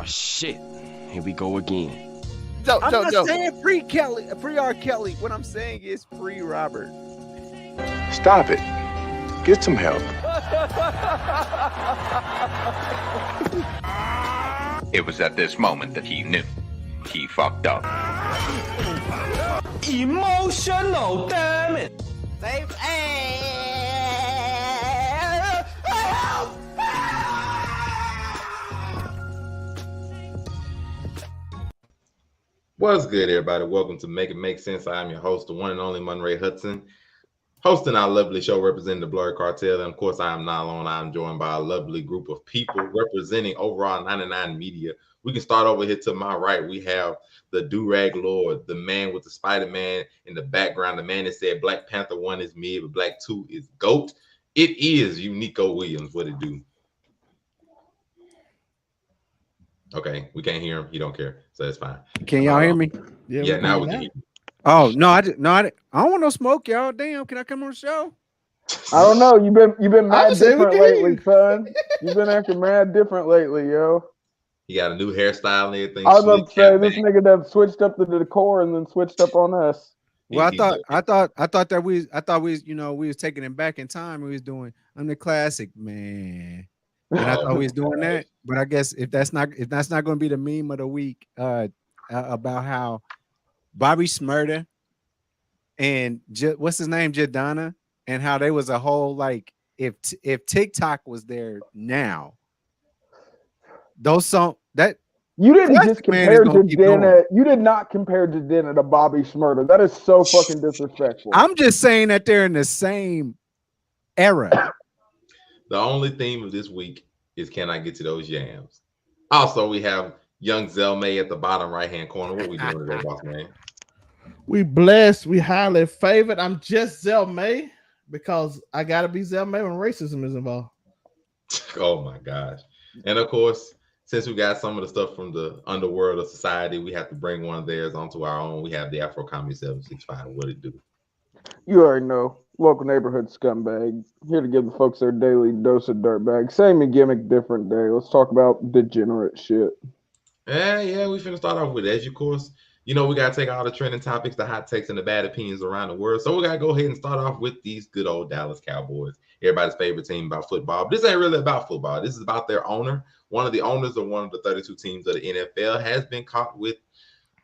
shit. Here we go again. I'm not saying free Kelly, free R. Kelly. What I'm saying is free Robert. Stop it. Get some help. It was at this moment that he knew. He fucked up. Emotional damage. What's good, everybody? Welcome to Make It Make Sense. I'm your host, the one and only Monray Hudson, hosting our lovely show representing the Blurred Cartel. And of course, I am not alone. I'm joined by a lovely group of people representing Overall 99 Media. We can start over here to my right. We have the Do-Rag Lord, the man with the Spider-Man in the background, the man that said Black Panther 1 is mid, but Black 2 is GOAT. It is Unico Williams. What it do? Okay, we can't hear him. He don't care, so it's fine. Can y'all hear me? Yeah, now we can hear you. Oh no, I don't want no smoke, y'all. Damn, can I come on the show? I don't know. You've been mad different lately, son. You've been acting mad different lately, yo. He got a new hairstyle and everything. I was about to say this nigga that switched up the decor and then switched up on us. Well, I thought we was taking him back in time. We was doing I'm the classic man. And I thought we was doing that, but I guess if that's not going to be the meme of the week, about how Bobby Shmurda and what's his name, Jadonna, and how they was a whole like if TikTok was there now, those songs that you didn't just compare Jadonna. You did not compare Jadonna to Bobby Shmurda. That is so fucking disrespectful. I'm just saying that they're in the same era. The only theme of this week is can I get to those yams? Also, we have young Zelmay at the bottom right-hand corner. What we doing today, boss man? We blessed. We highly favored. I'm just Zelmay because I got to be Zelmay when racism is involved. Oh, my gosh. And, of course, since we got some of the stuff from the underworld of society, we have to bring one of theirs onto our own. We have the Afro Comedy 765. What it do? You already know. Local neighborhood scumbag. Here to give the folks their daily dose of dirtbag. Same gimmick, different day. Let's talk about degenerate shit. Yeah, we finna start off with it. As of course, you know we gotta take all the trending topics, the hot takes, and the bad opinions around the world. So we gotta go ahead and start off with these good old Dallas Cowboys. Everybody's favorite team about football. But this ain't really about football. This is about their owner. One of the owners of one of the 32 teams of the NFL has been caught with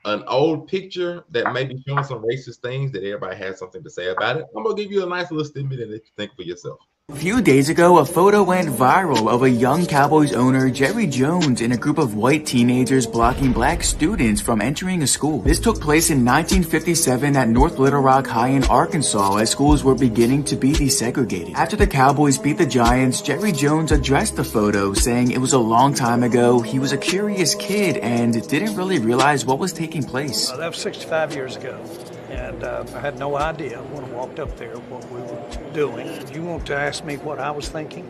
an old picture that may be showing some racist things that everybody has something to say about it. I'm gonna give you a nice little snippet and let you think for yourself. A few days ago, a photo went viral of a young Cowboys owner, Jerry Jones, and a group of white teenagers blocking black students from entering a school. This took place in 1957 at North Little Rock High in Arkansas as schools were beginning to be desegregated. After the Cowboys beat the Giants, Jerry Jones addressed the photo, saying it was a long time ago, he was a curious kid and didn't really realize what was taking place. That was 65 years ago. And I had no idea when I walked up there what we were doing. You want to ask me what I was thinking?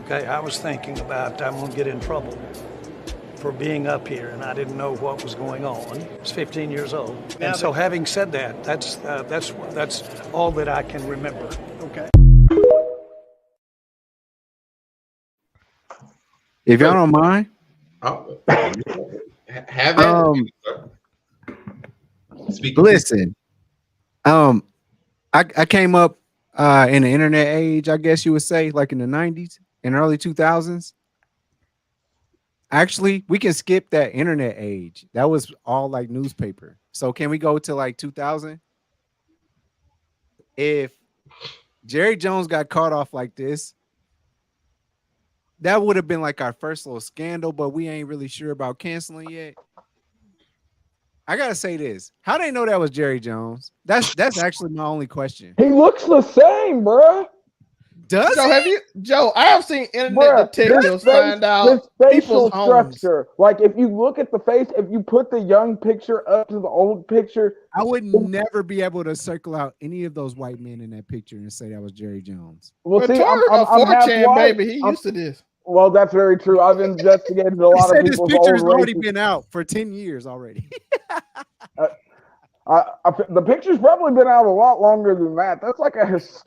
Okay, I was thinking about I'm going to get in trouble for being up here, and I didn't know what was going on. I was 15 years old. And so having said that, that's all that I can remember. Okay. If y'all don't mind. Have it. Listen. I came up in the internet age, I guess you would say, like in the 90s and early 2000s. Actually, we can skip that internet age. That was all like newspaper. So can we go to like 2000? If Jerry Jones got caught off like this, that would have been like our first little scandal, but we ain't really sure about canceling yet. I gotta say this: how they know that was Jerry Jones? That's actually my only question. He looks the same, bro. Does Joe, have you, Joe? I have seen internet detectives find out his facial people's structure. Like if you look at the face, if you put the young picture up to the old picture, I would never be able to circle out any of those white men in that picture and say that was Jerry Jones. Well, see, I'm half white. Baby, he used to this. Well, that's very true. I've investigated a lot of people's this picture's old already races. been out for 10 years already. The picture's probably been out a lot longer than that. That's like it's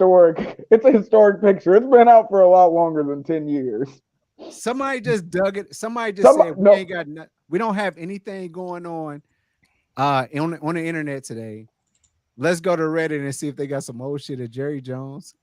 a historic picture. It's been out for a lot longer than 10 years. Somebody just dug it. Somebody just Somebody- said we no. ain't got nothing. We don't have anything going on the internet today. Let's go to Reddit and see if they got some old shit of Jerry Jones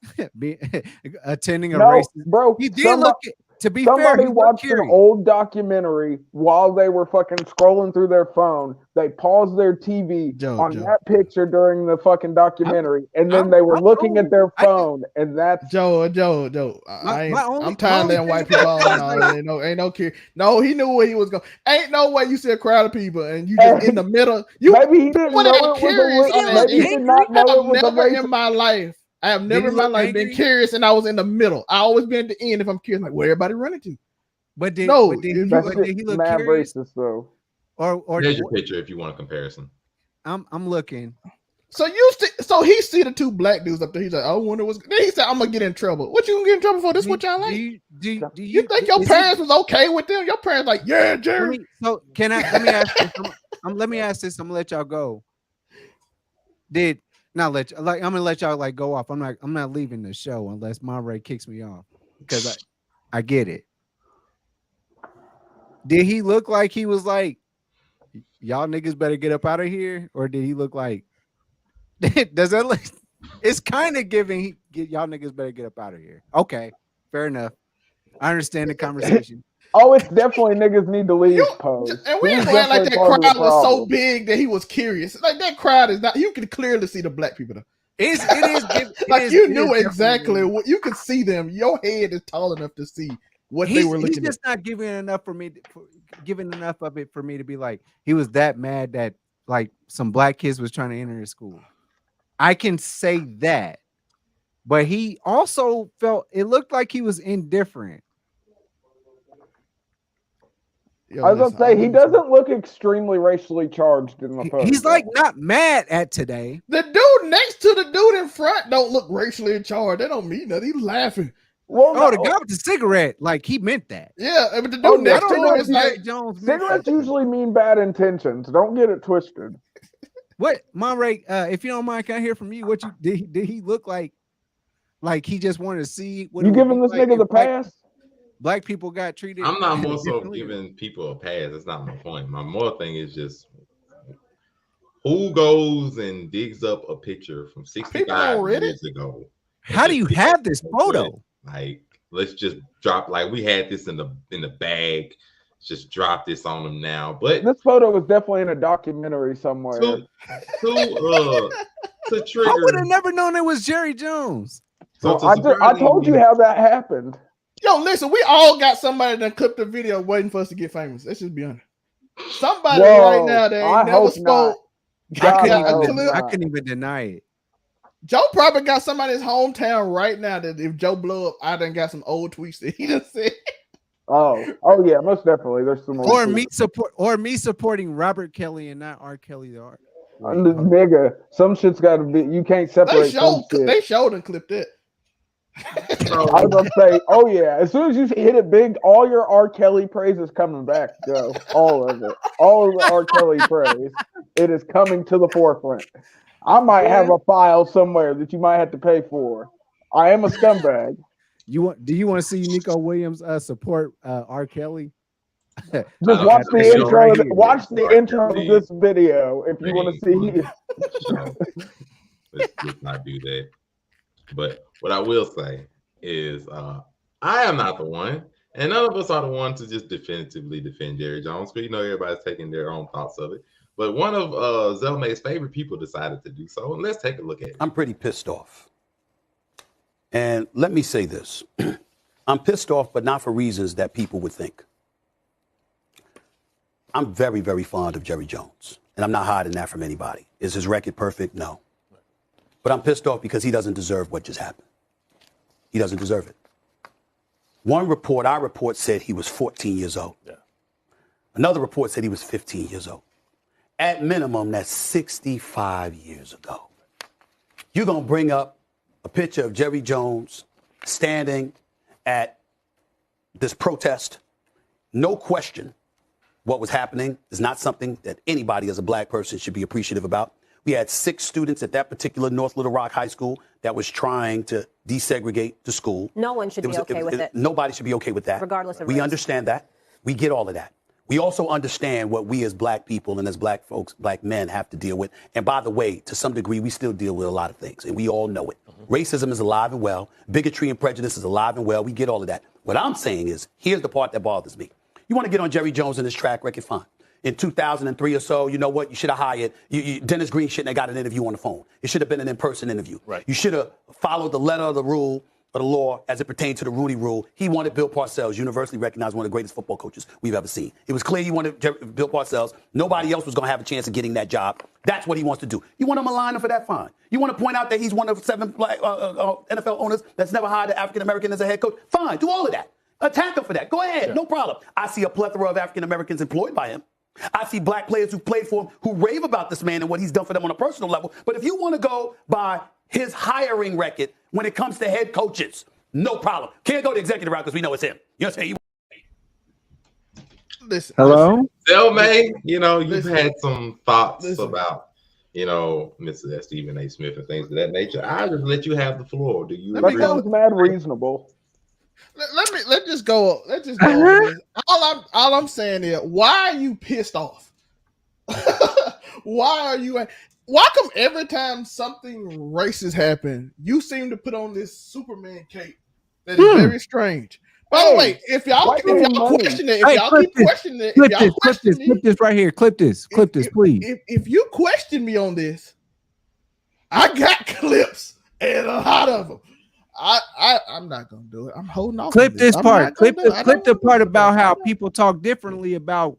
attending a race. bro. He did look. To be fair, Somebody he looked watched an curious. old documentary while they were fucking scrolling through their phone. They paused their TV on that picture during the fucking documentary, and then they were looking at their phone, and that's Joe. I'm tired of letting white people on. Ain't no curious. No, he knew where he was going. Ain't no way you see a crowd of people and you just in the middle. You maybe he didn't know wasn't it was curious a on that maybe he shit. did not know it was a Never race. in my life. I have never in my life been curious, and I was in the middle. I always been at the end if I'm curious, like where everybody running to. But did he look mad curious? racist though. Or There's your picture if you want a comparison. I'm looking. So he see the two black dudes up there. He's like, I wonder what's. Then he said, I'm gonna get in trouble. What you gonna get in trouble for? This what y'all like? You think your parents was okay with them? Your parents like, yeah, Jerry. So can I? Let me ask this. Let me ask this. I'm gonna let y'all go. I'm gonna let y'all like go off. I'm not leaving the show unless Monterey kicks me off because I get it. Did he look like he was like, y'all niggas better get up out of here, or did he look like? Does that look? It's kind of giving. Y'all niggas better get up out of here. Okay, fair enough. I understand the conversation. Oh, it's definitely niggas need to leave pose. And we ain't He's going like that definitely part of crowd the was so problem. big that he was curious. Like that crowd is not. You can clearly see the black people though. It is You knew definitely- exactly what you could see them. Your head is tall enough to see what they were looking He's just not giving enough for me, giving enough of it for me to be like he was that mad that like some black kids was trying to enter his school. I can say that, but he also felt it looked like he was indifferent. I was gonna say he doesn't look extremely racially charged in the photo. He's like not mad at today. The dude next to the dude in front don't look racially charged. They don't mean nothing. He's laughing. Well, the guy with the cigarette, like he meant that. Yeah, but the dude next to him is like Jones. Cigarettes usually mean bad intentions. Don't get it twisted. What, Monterey? If you don't mind, can I hear from you? What you did he look like? Like he just wanted to see what You it would giving be this like nigga if the pass? Black people got treated. I'm not more so differently? giving people a pass. That's not my point. My more thing is just who goes and digs up a picture from 65 years ago. How do you have this photo? Like, let's just drop. Like, we had this in the bag. Just drop this on them now. But This photo was definitely in a documentary somewhere. to trigger. I would have never known it was Jerry Jones. So to I told you how that happened. Yo, listen, we all got somebody that clipped the video waiting for us to get famous. Let's just be honest. Somebody Whoa, right now that I ain't never hope spoke. I couldn't even deny it. Joe probably got somebody in his hometown right now that if Joe blow up, I done got some old tweets that he just said. Oh yeah, most definitely. There's some Or me supporting Robert Kelly and not R. Kelly. The art. Nigga, some shit's got to be. You can't separate some shit. They showed and clipped it. I was gonna say, oh yeah, as soon as you hit it big, all your R. Kelly praise is coming back, Joe. All of it, all of the R. Kelly praise, it is coming to the forefront. I might have a file somewhere that you might have to pay for. I am a scumbag. Do you want to see Nico Williams support R. R. Kelly? Just watch the intro. Watch the intro of this video if you want to see. Let's not do that. But what I will say is, I am not the one, and none of us are the one to just definitively defend Jerry Jones. Because everybody's taking their own thoughts of it. But one of Zelmay's favorite people decided to do so, and let's take a look at it. I'm pretty pissed off. And let me say this. I'm pissed off, but not for reasons that people would think. I'm very, very fond of Jerry Jones, and I'm not hiding that from anybody. Is his record perfect? No. But I'm pissed off because he doesn't deserve what just happened. He doesn't deserve it. One report, our report, said he was 14 years old. Yeah. Another report said he was 15 years old. At minimum, that's 65 years ago. You're going to bring up a picture of Jerry Jones standing at this protest. No question what was happening is not something that anybody as a black person should be appreciative about. We had 6 students at that particular North Little Rock High School that was trying to desegregate the school. No one should be okay with it. Nobody should be okay with that. Regardless of We race. understand that. We get all of that. We also understand what we as black people and as black folks, black men have to deal with. And by the way, to some degree, we still deal with a lot of things, and we all know it. Racism is alive and well. Bigotry and prejudice is alive and well. We get all of that. What I'm saying is, here's the part that bothers me. You want to get on Jerry Jones and his track record, fine. In 2003 or so, you know what? You should have hired, Dennis Green shouldn't have got an interview on the phone. It should have been an in-person interview. Right. You should have followed the letter of the rule, of the law, as it pertained to the Rooney Rule. He wanted Bill Parcells, universally recognized one of the greatest football coaches we've ever seen. It was clear he wanted Bill Parcells. Nobody else was going to have a chance of getting that job. That's what he wants to do. You want to malign him for that? Fine. You want to point out that he's one of 7 black NFL owners that's never hired an African-American as a head coach? Fine. Do all of that. Attack him for that. Go ahead. Yeah. No problem. I see a plethora of African-Americans employed by him. I see black players who played for him who rave about this man and what he's done for them on a personal level. But if you want to go by his hiring record when it comes to head coaches, no problem. Can't go the executive route because we know it's him. You know what I'm saying? Listen, hello? Selmay, you've had some thoughts about, Mr. Stephen A. Smith and things of that nature. I'll just let you have the floor. Do you agree? That was mad reasonable. Let's just go over this. All I'm saying is, why are you pissed off? Why come every time something racist happens, you seem to put on this Superman cape that is very strange? By the way, if y'all question it, clip this right here. Clip this, please. If you question me on this, I got clips and a lot of them. I'm not gonna do it. I'm holding off. Clip this part. Clip the part about how people talk differently about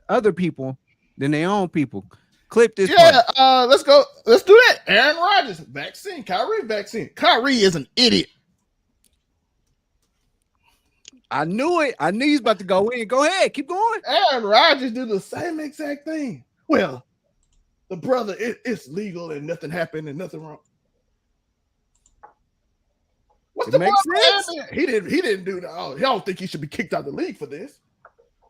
other people than their own people. Clip this. Yeah, let's go. Let's do that. Aaron Rodgers vaccine. Kyrie vaccine. Kyrie is an idiot. I knew it. I knew he was about to go in. Go ahead. Keep going. Aaron Rodgers did the same exact thing. Well, the brother, it's legal and nothing happened and nothing wrong. What's the problem? He didn't do that. Oh, I don't think he should be kicked out of the league for this.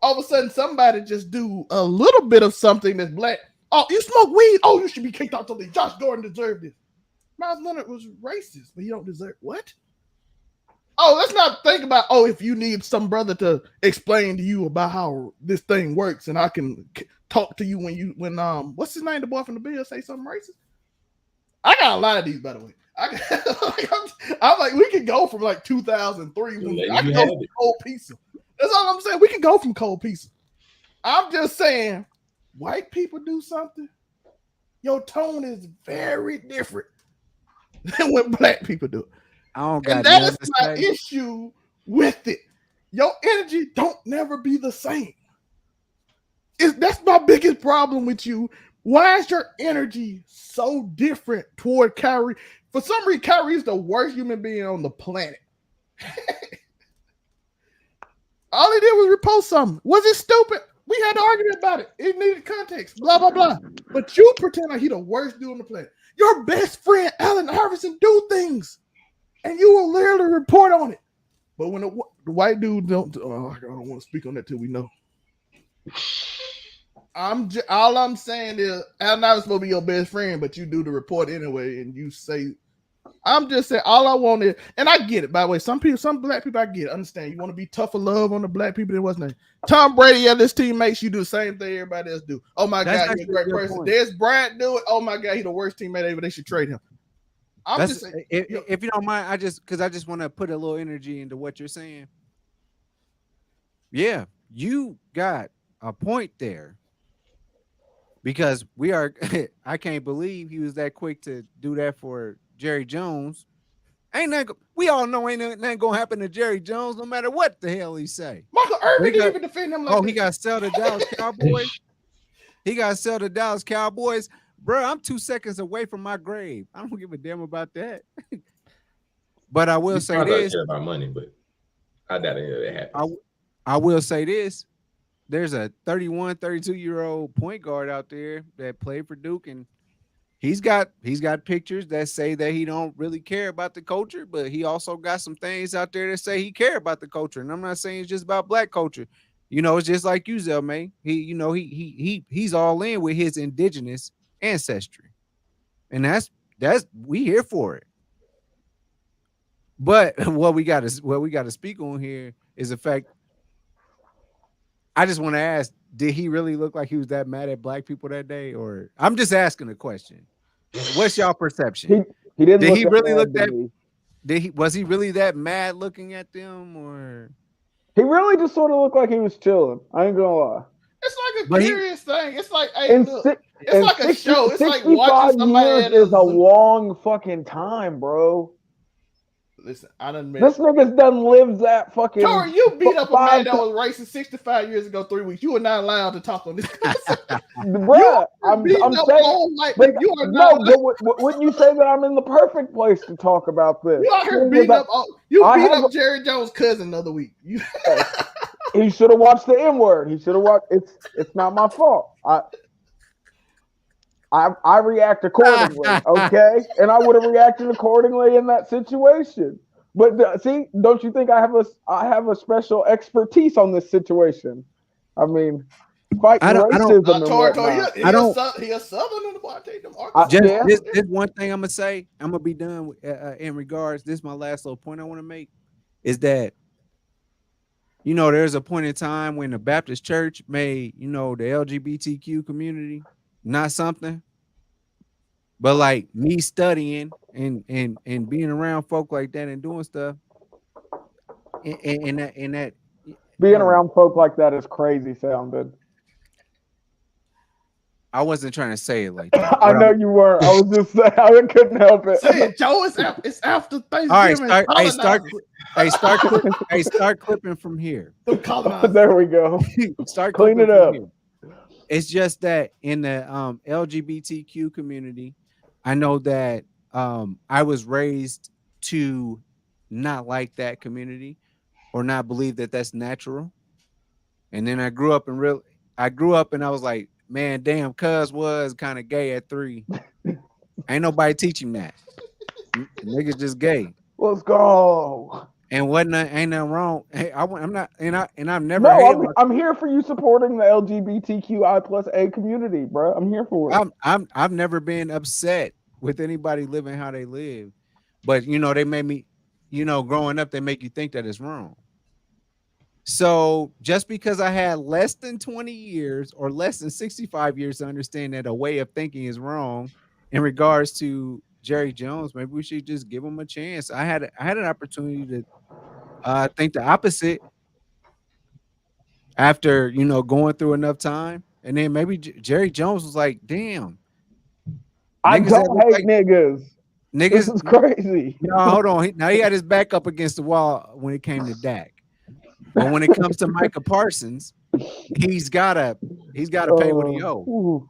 All of a sudden, somebody just do a little bit of something that's black. Oh, you smoke weed? Oh, you should be kicked out the league. Josh Gordon deserved this. Myles Leonard was racist, but he don't deserve what? Oh, let's not think about, if you need some brother to explain to you about how this thing works and I can talk to you when what's his name, the boy from the Bills, say something racist? I got a lot of these, by the way. I'm like, we can go from like 2003. I can go from cold pizza. That's all I'm saying. We can go from cold pizza. I'm just saying, white people do something, your tone is very different than what black people do. And that is my issue with it. Your energy don't never be the same. That's my biggest problem with you. Why is your energy so different toward Kyrie? For some reason, Kyrie is the worst human being on the planet. All he did was repost something. Was it stupid? We had to argue about it. It needed context. Blah, blah, blah. But you pretend like he the worst dude on the planet. Your best friend, Allen Iverson, do things. And you will literally report on it. But when the white dude don't, I don't want to speak on that till we know. All I'm saying is, Allen Iverson's supposed to be your best friend, but you do the report anyway, and you say, I'm just saying, all I want is, and I get it, by the way, some black people, I get it, understand, you want to be tough of love on the black people, that wasn't it. Tom Brady, this team makes you do the same thing everybody else do. Oh my God, he's a great person. There's Bryant do it. Oh my God, he's the worst teammate ever. They should trade him. I'm just saying, if you don't mind, I just want to put a little energy into what you're saying. Yeah, you got a point there. Because I can't believe he was that quick to do that for Jerry Jones. We all know ain't nothing gonna happen to Jerry Jones, no matter what the hell he say. Michael Irvin didn't even defend him. He got sell to Dallas Cowboys. He got sell to Dallas Cowboys. Bro, I'm 2 seconds away from my grave. I don't give a damn about that. But I will say this. Care about money, but I doubt it happens. I will say this. There's a 31, 32-year-old point guard out there that played for Duke, and he's got pictures that say that he don't really care about the culture, but he also got some things out there that say he care about the culture. And I'm not saying it's just about black culture. It's just like you, Zelmay. He's all in with his indigenous ancestry. and that's we here for it. But what we got to speak on here is the fact. I just want to ask: did he really look like he was that mad at black people that day, or I'm just asking a question? What's y'all perception? He didn't. Did he really look that? Was he really that mad looking at them, or he really just sort of looked like he was chilling? I ain't gonna lie. It's like a curious thing. It's like, hey, and look, it's like 60, a show. It's like 65 watching somebody years is a long fucking time, bro. Listen, I done met this nigga's done lived that fucking. Tori, you beat up a man that was racist 65 years ago, 3 weeks. You were not allowed to talk on this. Bruh, I'm saying, but you are no. But wouldn't you say that I'm in the perfect place to talk about this? You out here beating up. You beat up Jerry Jones' cousin the other week. He should have watched the N word. He should have watched. It's not my fault. I react accordingly, okay? And I would have reacted accordingly in that situation. But see, don't you think I have a special expertise on this situation? I mean, fighting racism and whatnot. He a Southerner. This one thing I'm gonna say. I'm gonna be done in regards. This is my last little point I want to make. Is that there's a point in time when the Baptist Church made the LGBTQ community not something, but like me studying and being around folk like that and doing stuff, and that being around folk like that is crazy sounding. I wasn't trying to say it like that. I know you weren't. I was just saying I couldn't help it. Say it, Joe. It's after Thanksgiving. All right, start clipping from here. There we go. Start clean it up. It's just that in the LGBTQ community, I know that I was raised to not like that community or not believe that that's natural. And then I grew up and I was like, man, damn, cuz was kind of gay at 3. Ain't nobody teaching that. Niggas just gay. Let's go. And ain't nothing wrong. Hey, I'm not, and I've never. No, I'm here for you supporting the LGBTQI+A community, bro. I'm here for it. I've never been upset with anybody living how they live, but they made me, growing up, they make you think that it's wrong. So just because I had less than 20 years or less than 65 years to understand that a way of thinking is wrong in regards to Jerry Jones, maybe we should just give him a chance. I had an opportunity to think the opposite after going through enough time, and then maybe Jerry Jones was like, "Damn, I don't hate niggas. This is crazy." No, hold on. Now he had his back up against the wall when it came to Dak, but when it comes to Micah Parsons, he's gotta pay what he owe.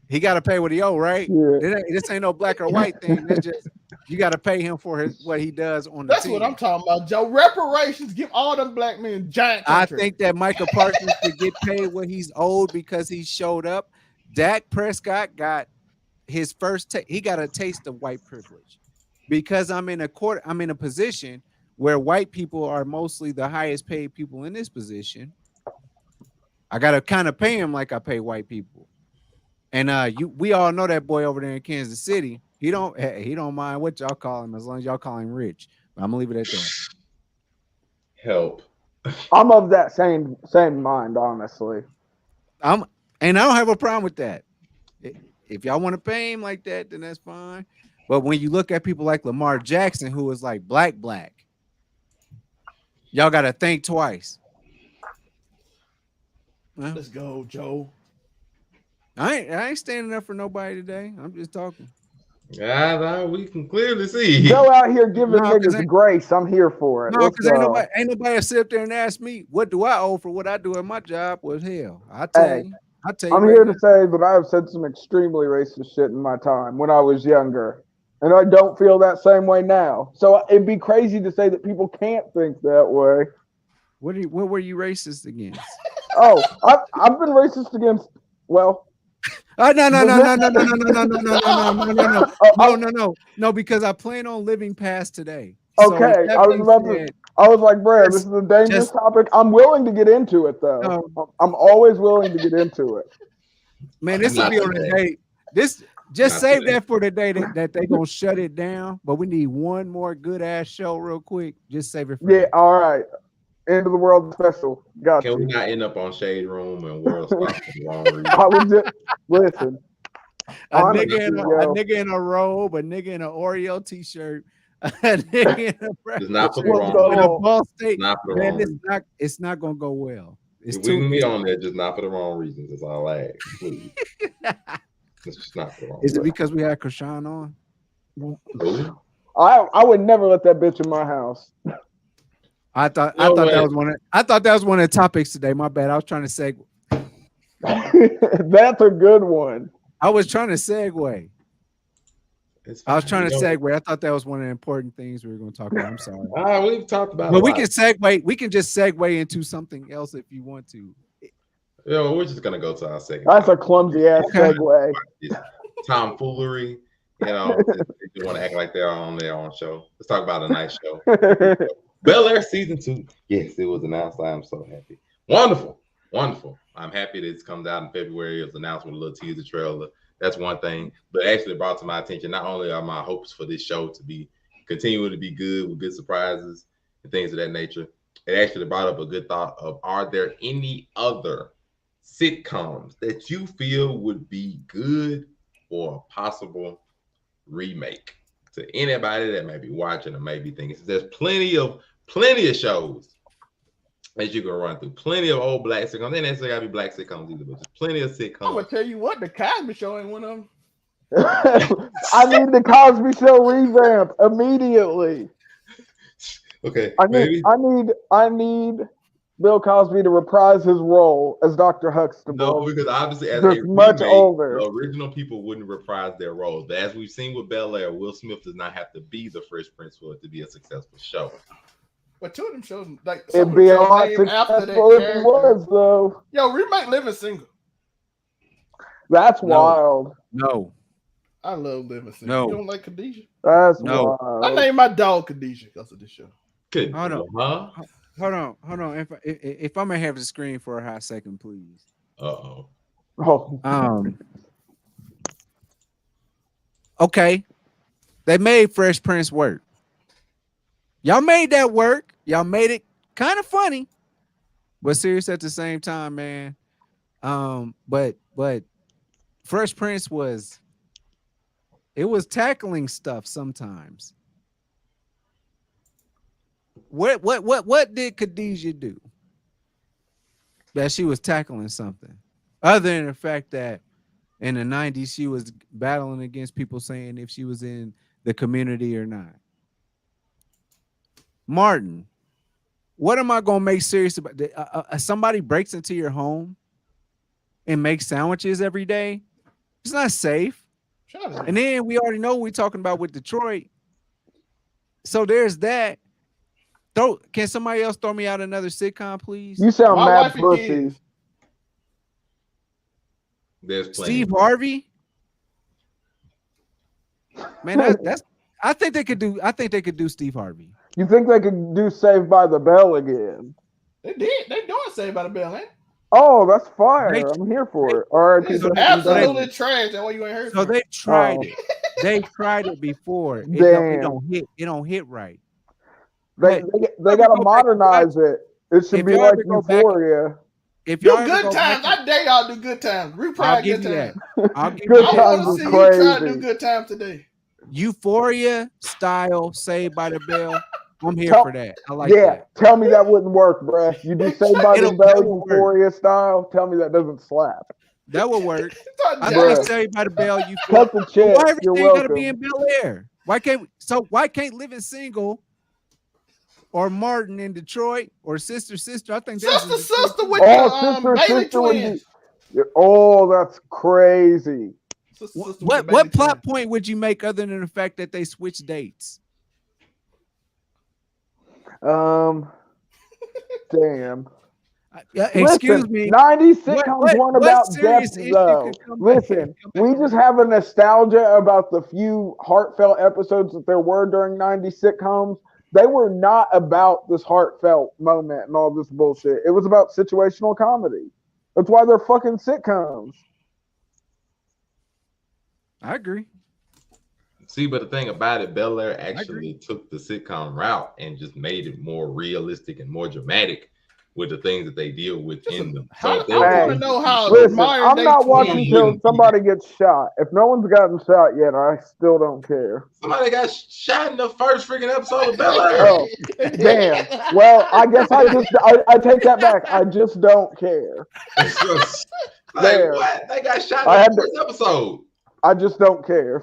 He got to pay what he owe, right? Yeah. This ain't no black or white thing. It's just you got to pay him for what he does on the team. That's what I'm talking about, Joe. Reparations. Give all them black men giant country. I think that Micah Parsons should get paid what he's owed because he showed up. Dak Prescott got his first. He got a taste of white privilege because I'm in a position where white people are mostly the highest paid people in this position. I got to kind of pay him like I pay white people. And we all know that boy over there in Kansas City. He don't mind what y'all call him as long as y'all call him rich. But I'm gonna leave it at that. Help. I'm of that same mind, honestly. And I don't have a problem with that. If y'all want to pay him like that, then that's fine. But when you look at people like Lamar Jackson, who is like black, y'all gotta think twice. Let's go, Joe. I ain't standing up for nobody today. I'm just talking. Yeah, we can clearly see. Joe out here giving niggas grace. I'm here for it. No, because ain't nobody sit up there and ask me what do I owe for what I do in my job. Was hell. I tell you. I'm here to say that I have said some extremely racist shit in my time when I was younger, and I don't feel that same way now. So it'd be crazy to say that people can't think that way. What were you racist against? Oh, I've been racist against. Well. No, because I plan on living past today. Okay, I was like, bro, this is a dangerous topic. I'm willing to get into it though. I'm always willing to get into it. Man, this will be on a day. Just Not save today. that for the day that they gonna shut it down. But we need one more good ass show real quick. Just save it for Yeah, all right. End of the world special. Got Can we you. not end up on Shade Room and World Star for the wrong reason? I would just listen. a Honestly, nigga in a robe, a nigga in an Oreo t-shirt, a nigga in a It's not for the What's wrong going in a on? Ball State. Not for the Man, wrong reason. it's not gonna go well. It's If we can too. meet on there, just not for the wrong reasons. That's all I ask. Please. It's just not for the wrong Is it reasons. because we had Krishan on? Who? I would never let that bitch in my house. I thought No that way. was one. I thought that was one of the topics today. My bad. I was trying to segue. That's a good one. I was trying to segue. It's I was fine. trying to You know, segue. I thought that was one of the important things we were going to talk about. I'm sorry. we've talked about But it. we can segue. We can just segue into something else if you want to. We're just gonna go to our second. That's a clumsy ass Okay. segue. This tomfoolery. You know, if you want to act like they're on their own show. Let's talk about a nice show. Bel Air season 2. Yes, it was announced. I am so happy. Wonderful. Wonderful. I'm happy that it comes out in February. It was announced with a little teaser trailer. That's one thing. But actually brought to my attention, not only are my hopes for this show to be continuing to be good with good surprises and things of that nature, it actually brought up a good thought of, are there any other sitcoms that you feel would be good for a possible remake? To anybody that may be watching or may be thinking, there's plenty of shows that you can run through. Plenty of old black sitcoms. They necessarily gotta be black sitcoms either, but there's plenty of I'm sitcoms. gonna tell you what, the Cosby Show ain't one of them. I need the Cosby Show revamp immediately. Okay, I need Bill Cosby to reprise his role as Dr. Huxtable. No, because obviously as Just a much remake, older. the original people wouldn't reprise their roles. But as we've seen with Bel Air, Will Smith does not have to be the Fresh Prince for it to be a successful show. But two of them shows, like some It'd of be a them shows lot named after that successful if it character. was, though. Yo, remake Living Single. That's No. wild. No, I love Living Single. No. You don't like Khadijah? That's No. I wild. named my dog Khadijah because of this show. Good. Hold on. Huh? hold on. If I'm gonna have the screen for a hot second, please. Uh-oh. Oh, Okay, they made Fresh Prince work. Y'all made that work. Y'all made it kind of funny, but serious at the same time, man. But Fresh Prince was tackling stuff sometimes. What did Khadijah do that she was tackling something other than the fact that in the 90s she was battling against people saying if she was in the community or not? Martin, what am I gonna make serious about? Somebody breaks into your home and makes sandwiches every day. It's not safe. And then we already know what we're talking about with Detroit. So there's that. Can somebody else throw me out another sitcom, please? you sound My mad wife and pussy. kids. There's plenty. Steve Harvey. Man, that's. I think they could do Steve Harvey. You think they could do Saved by the Bell again? They did. They doing Saved by the Bell, ain't Oh, that's fire. They- I'm here for it. All right, they? It's people. absolutely trash. That's why you ain't heard. So from they it. tried Oh. it. They tried it before. It Damn. don't hit right. They But- got to go back and modernize it. It should If be y'all like ever go back- Euphoria. If Do y'all ever good go times. back, I dare y'all do good times. I'll Reprise give good you times. that. I'll give Good you I that. times want to is see you try to crazy. do good times today. Euphoria style Saved by the Bell. I'm here Tell- for that. I like Yeah, that. tell me that wouldn't work, bruh. You do Saved by the It'll Bell work. Euphoria style. Tell me that doesn't slap. That will work. I Bruh. think Saved by the Bell. You Cut the check. why You're everything gotta be welcome. in Bel Air? Why can't Living Single or Martin in Detroit or Sister? I think that's Sister with Oh, the Bailey sister would twins. be. Oh, that's crazy. Sister with the What Bailey plot twins. point would you make other than the fact that they switched dates? Damn. Excuse Listen, me. 90s sitcoms what weren't about serious depth, issue though. could come back Listen, and come back we around? just have a nostalgia about the few heartfelt episodes that there were during 90s sitcoms. They were not about this heartfelt moment and all this bullshit. It was about situational comedy. That's why they're fucking sitcoms. I agree. See, but the thing about it, Bel Air actually took the sitcom route and just made it more realistic and more dramatic with the things that they deal with in them. How, So I want to know how. Listen, modern I'm day not watching tweens- till somebody gets shot. If no one's gotten shot yet, I still don't care. Somebody got shot in the first freaking episode of Bel Air. Oh, damn. Well, I guess I take that back. I just don't care. Like, Damn. what? They got shot I in had the first episode. I just don't care.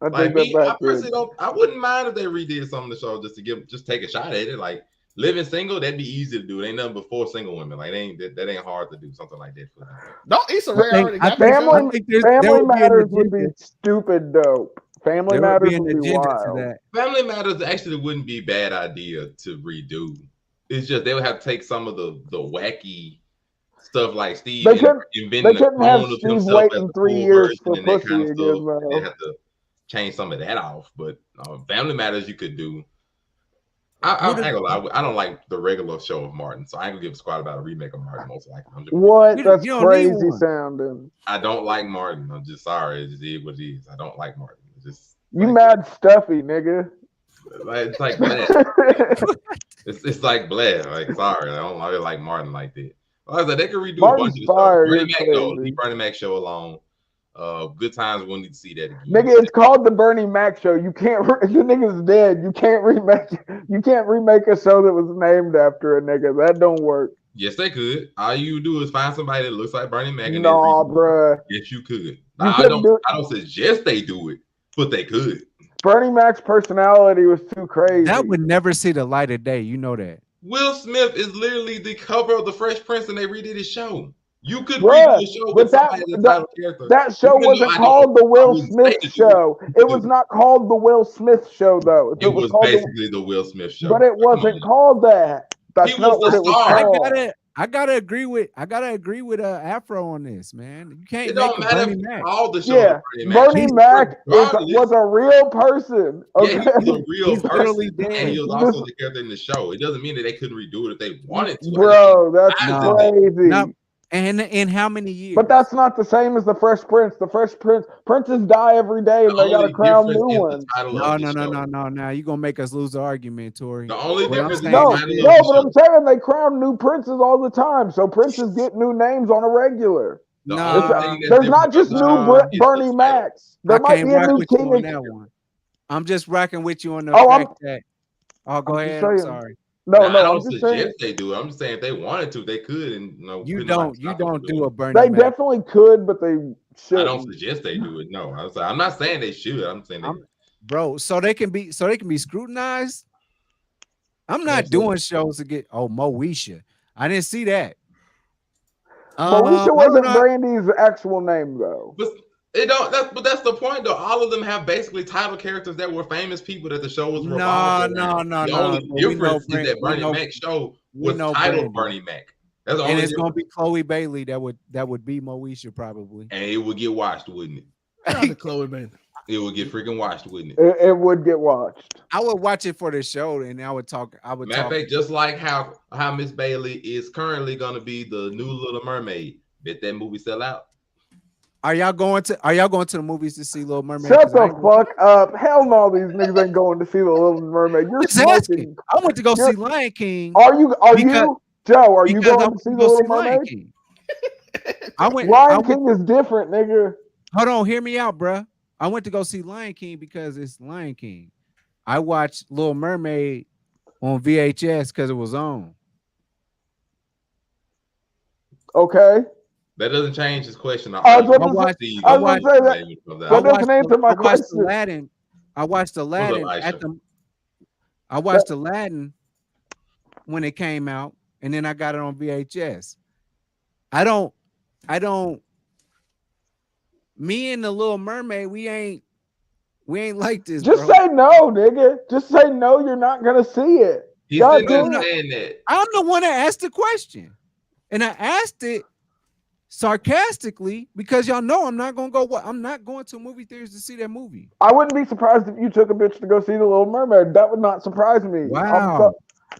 I Like take me, that I back. personally don't. I wouldn't mind if they redid some of the show just to just take a shot at it. Like living single, that'd be easy to do. It ain't nothing but 4 single women. Like that ain't hard to do something like that for them. Don't Issa Rae already got Family there would be an Matters would be agenda. stupid dope. Family There would Matters be an would be agenda to wild. that. Family Matters actually wouldn't be a bad idea to redo. It's just they would have to take some of the wacky stuff like Steve They couldn't inventing the have clone of Steve himself as waiting a 3 full years for version and that pussy kind of again, stuff. though. They have to change some of that off. But Family Matters you could do. I ain't gonna lie, I don't like the regular show of Martin, so I ain't gonna give a squat about a remake of Martin. Most likely, What? That's you don't need crazy one. sounding. I don't like Martin. I'm just sorry. It just is what it is. I don't like Martin. It's just You mad stuffy, nigga. it's like blah. it's like blah. Like sorry, I don't really like Martin like that. Like I said, they could redo Martin's a bunch of fire, stuff. Bernie you're Mac, though, crazy. leave Bernie Mac show alone. Good times. We'll need to see that again. Nigga, it's called the Bernie Mac show. You can't. The nigga's dead. You can't remake. You can't remake a show that was named after a nigga. That don't work. Yes, they could. All you do is find somebody that looks like Bernie Mac. And Nah, bruh. Yes, you could. You I couldn't do it. don't suggest they do it, but they could. Bernie Mac's personality was too crazy. That would never see the light of day. You know that. Will Smith is literally the cover of the Fresh Prince, and they redid his show. You could Bruh, redo a show but with that- somebody that's the title character. That show Even though wasn't I called the don't- I Will wouldn't Smith say to do show. it. It was not called the Will Smith show, though. If It was called basically the Will Smith show. but it wasn't called that. That's He not was what the it was star. called. I gotta agree with Afro on this, man. You can't It don't make a matter Bernie if Mac. all the show Yeah, Bernie Mac was a real person. Okay? Yeah, he was a real He's literally person, dead. and he was also the character in the show. It doesn't mean that they couldn't redo it if they wanted to. Bro, that's No. crazy. No. And in how many years? But that's not the same as the Fresh Prince. The Fresh Princes die every day, and they got to crown new ones. No. Now you're gonna make us lose the argument, Tori. The only What I'm difference is saying- No, but I'm saying they crown new princes all the time, so princes get new names on a regular. There's not just new Bernie Macs. There I might can't be a rock new with you king. on that one. I'm just rocking with you on the Oh, fact that. Oh, go I'm just ahead. I'm saying. sorry. No, I no, don't I'm just suggest saying. they do it. I'm just saying if they wanted to, they could. And You couldn't don't. like You stop them don't from do a doing Bernie They Mac. definitely could, but they it. I shouldn't. don't suggest they do it. No, I'm not saying they should. I'm saying they. Bro, so they can be scrutinized. I'm not doing shows to get Moesha. I didn't see that. Moesha wasn't Brandy's actual name, though. But it don't. But that's the point, though. All of them have basically title characters that were famous people that the show was revolving around. The only difference is that Bernie Mac show was titled Bernie Mac. That's the only and it's difference. gonna be Chloe Bailey that would be Moesha probably. And it would get watched, wouldn't it? Shout out Chloe Bailey. It would get freaking watched, wouldn't it? It would get watched. I would watch it for the show, and I would talk. Matter of fact, just like how Miss Bailey is currently gonna be the new Little Mermaid. Bet that movie sell out. Are y'all going to the movies to see Little Mermaid? Shut the fuck up. Hell no, these niggas ain't going to see the Little Mermaid. You're Just asking. smoking. I went to go see Lion King. Are you, Joe, are you going to see the Little Lion Mermaid? King. I went. Lion King is different, nigga. Hold on, hear me out, bruh. I went to go see Lion King because it's Lion King. I watched Little Mermaid on VHS because it was on. Okay. That doesn't change his question. I doesn't answer my question. Aladdin. I watched Aladdin I watched Aladdin when it came out, and then I got it on VHS. I don't. Me and the Little Mermaid, we ain't like this. Just bro. say no, nigga. Just say no. You're not gonna see it. He's God saying damn. that. I'm the one that asked the question, and I asked it sarcastically because y'all know I'm not gonna go. I'm not going to movie theaters to see that movie. I wouldn't be surprised if you took a bitch to go see the Little Mermaid. That would not surprise me. Wow.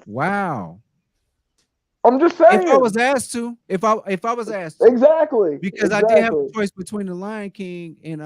Wow. I'm just saying. If I was asked to, if I was asked to. Exactly. Because I did have a choice between the Lion King and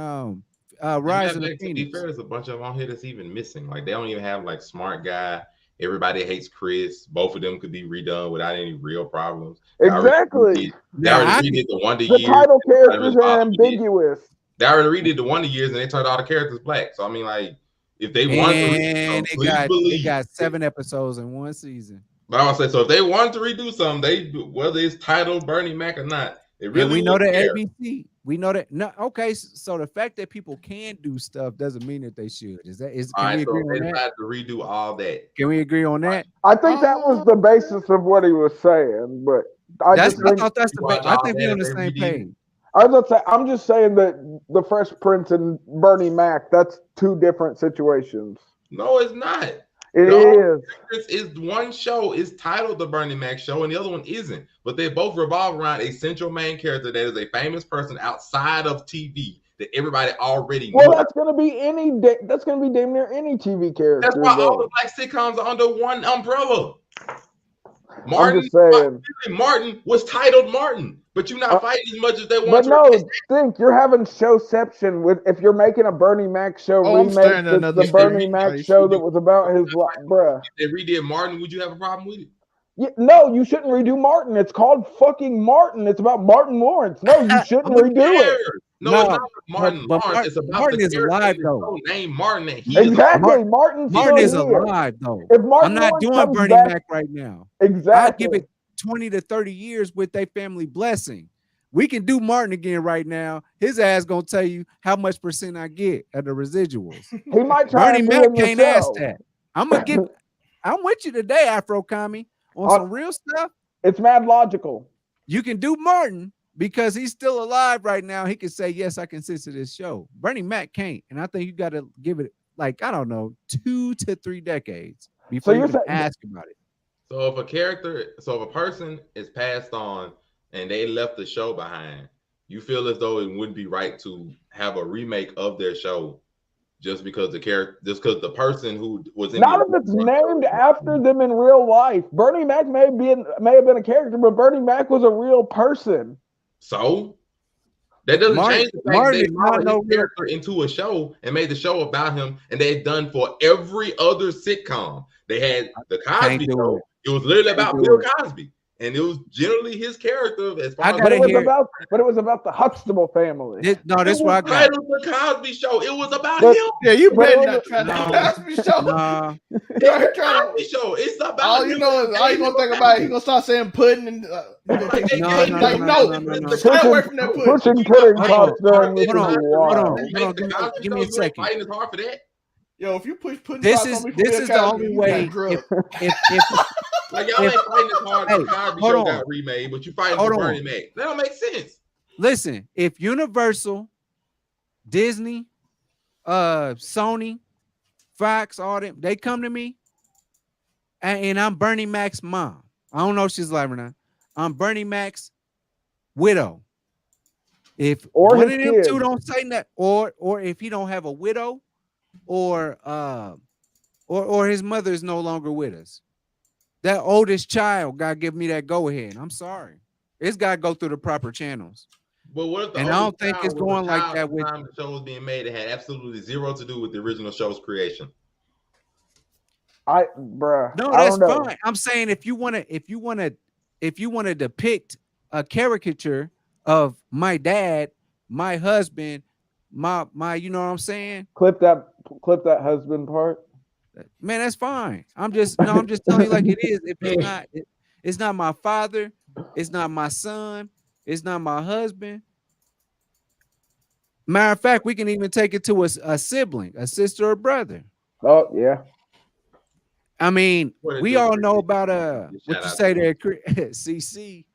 Rise of the To be fair, there's a bunch of them on here that's even missing. Like they don't even have like Smart Guy. Everybody hates Chris. Both of them could be redone without any real problems. Exactly. They already redid the Wonder The Years. title characters are ambiguous. They already redid the Wonder Years and they turned all the characters black. So I mean, like, if they want to redo they got 7 episodes in one season. But I would say, so if they wanted to redo something, whether it's titled Bernie Mac or not, it really we know that care. ABC. We know that. No, okay. So the fact that people can do stuff doesn't mean that they should. Can we agree on that? Had to redo all that. Can we agree on that? I think that was the basis of what he was saying, but I thought that's the I think we're on the same page. I'm just saying that the Fresh Prince and Bernie Mac, that's 2 different situations. No, it's not. It is. Is one show is titled The Bernie Mac Show and the other one isn't, but they both revolve around a central main character that is a famous person outside of TV that everybody already knows. Well, that's going to be damn near any TV character. That's why all the black sitcoms are under one umbrella. I'm just saying. Martin was titled Martin, but you're not fighting as much as they want. But no, think you're having showception with if you're making a Bernie Mac show remake the Bernie Mac show that was about his life, bruh. If they redid Martin, would you have a problem with it? Yeah, no, you shouldn't redo Martin. It's called fucking Martin. It's about Martin Lawrence. No, you shouldn't redo it. No, it's not Martin Lawrence. It's about Martin the is alive though. Name Martin. Exactly, Martin is alive though. If Martin I'm not doing Bernie Mac right now. Exactly. I give it 20 to 30 years with their family blessing. We can do Martin again right now. His ass gonna tell you how much percent I get of the residuals. He might try. Bernie Mac can't ask that. I'm with you today, Afro Commie, on some real stuff. It's mad logical. You can do Martin because he's still alive right now. He can say, yes, I can sit to this show. Bernie Mac can't. And I think you got to give it, like, I don't know, 2 to 3 decades before you can ask about it. So if a person is passed on and they left the show behind, you feel as though it wouldn't be right to have a remake of their show just because the person who was in not if it's named after them in real life. Bernie Mac may have been a character, but Bernie Mac was a real person. So that doesn't change the fact that they brought his character into a show and made the show about him, and they've done for every other sitcom. They had the Cosby Show. It was literally about Bill Cosby. And it was generally his character as far but it was about the Huxtable family. This is what I got. It was the Cosby Show. It was about him. Yeah, you better not try the Cosby Show. The Cosby Show. It's about all you know is all you gonna think about. He gonna start saying pudding and no. Stay away from that pudding. Pushing pudding pops during this. Hold on. Give me a second. Fighting is hard for that. Yo, if you push pudding, this is the only way. If like y'all ain't fighting as hard as the Cosby Show got remade, but you fighting for Bernie Mac. That don't make sense. Listen, if Universal, Disney, Sony, Fox, all them, they come to me, and I'm Bernie Mac's mom. I don't know if she's alive or not. I'm Bernie Mac's widow. If one of them two don't say that, or if he don't have a widow, or his mother is no longer with us, that oldest child got to give me that go ahead. I'm sorry, it's got to go through the proper channels. But what if I don't think it's going like that with the show was being made? It had absolutely zero to do with the original show's creation. No, that's fine. I'm saying if you want to depict a caricature of my dad, my husband, my you know what I'm saying? Clip that husband part. Man, that's fine. I'm just telling you like it is. If it's not my father, it's not my son, it's not my husband. Matter of fact, we can even take it to a sibling, a sister or brother. Oh yeah. I mean, we all know about what you say there, CC.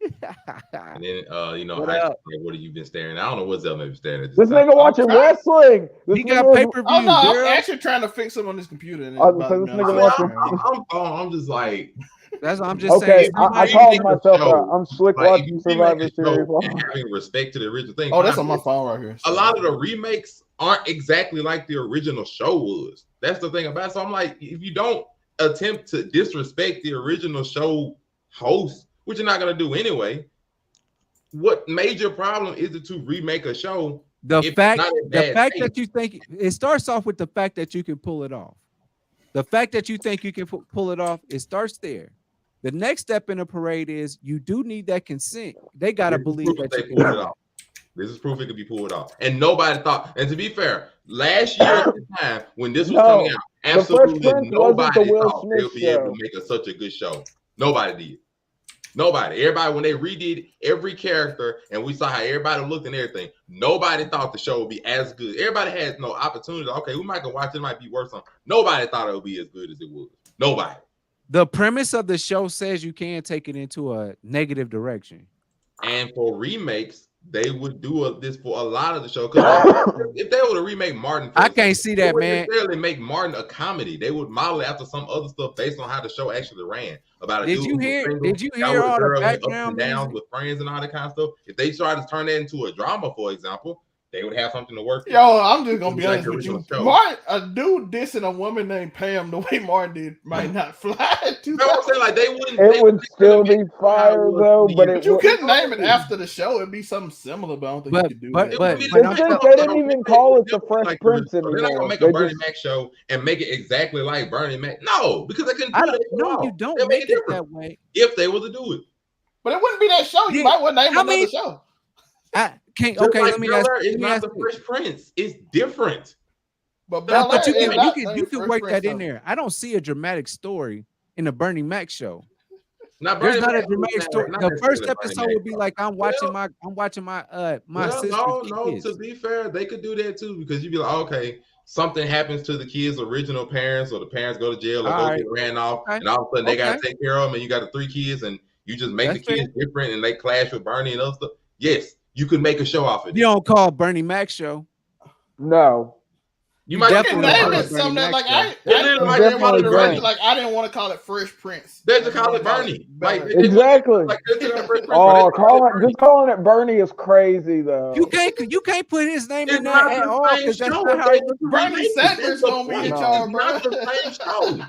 And then what have you been staring at? I don't know what Zell may be staring at. This nigga watching wrestling. He got pay-per-view. Oh no, I'm actually trying to fix him on this computer. I'm just like, that's what I'm just saying. I called myself out. I'm slick like, watching Survivor Series. Having respect to the original thing. Oh, that's on my phone right here. A lot of the remakes aren't exactly like the original show was. That's the thing about it. So I'm like, if you don't attempt to disrespect the original show host which you're not gonna do anyway. What major problem is it to remake a show? The if fact not in bad taste? that you think it starts off with the fact that you can pull it off. The fact that you think you can pull it off, it starts there. The next step in the parade is you do need that consent. They gotta believe that you can pull it off. This is proof it could be pulled off. And nobody thought, and to be fair, last year at the time when this was coming out, absolutely nobody thought they would be able to make such a good show. Nobody did. Nobody. Everybody, when they redid every character and we saw how everybody looked and everything, nobody thought the show would be as good. Everybody had no opportunity. Okay, we might go watch it, might be worse. Nobody thought it would be as good as it was. Nobody. The premise of the show says you can take it into a negative direction. And for remakes, they would do this for a lot of the show. Because if they were to remake Martin, I can't see that, man. They wouldn't necessarily make Martin a comedy. They would model it after some other stuff based on how the show actually ran. About a Did you hear all the background and downs with friends and all that kind of stuff? If they tried to turn that into a drama, for example, they would have something to work with. Yo, I'm just gonna be Like honest with you. original show. Martin, a dude dissing a woman named Pam the way Martin did might not fly. You know what I'm saying? Like they wouldn't. It would still be fire though, but you couldn't name it after the show. It'd be something similar, but I don't think you could do that. They didn't even call it the Fresh Prince They're not gonna anymore. make a Bernie Mac show and make it exactly like Bernie Mac. No, because they couldn't do that. No, you don't make it that way. If they were to do it, but it wouldn't be that show. You might want to name another show. I can't. Just Okay, like let me Bel ask. Air Let is me not ask the you. Fresh Prince. It's different. But But you can work that in there. I don't see a dramatic story in a Bernie Mac show. There's not a dramatic story. The first episode would be like I'm watching my sister's No. kids. To be fair, they could do that too because you'd be like, okay, something happens to the kids' original parents, or the parents go to jail or go get ran off, and all of a sudden they got to take care of them, and you got the 3 kids, and you just make the kids different, and they clash with Bernie and other stuff. Yes, you could make a show off of it. You don't call it Bernie Mac show. No. You might definitely name call it it Bernie something Mac like show. I didn't want to call it Fresh Prince. They just call it Bernie. Like Exactly. Oh, just calling it Bernie is crazy though. You can't put his name in there at all because that's not how Bernie Sanders gonna be in charge, bro. Not the same show.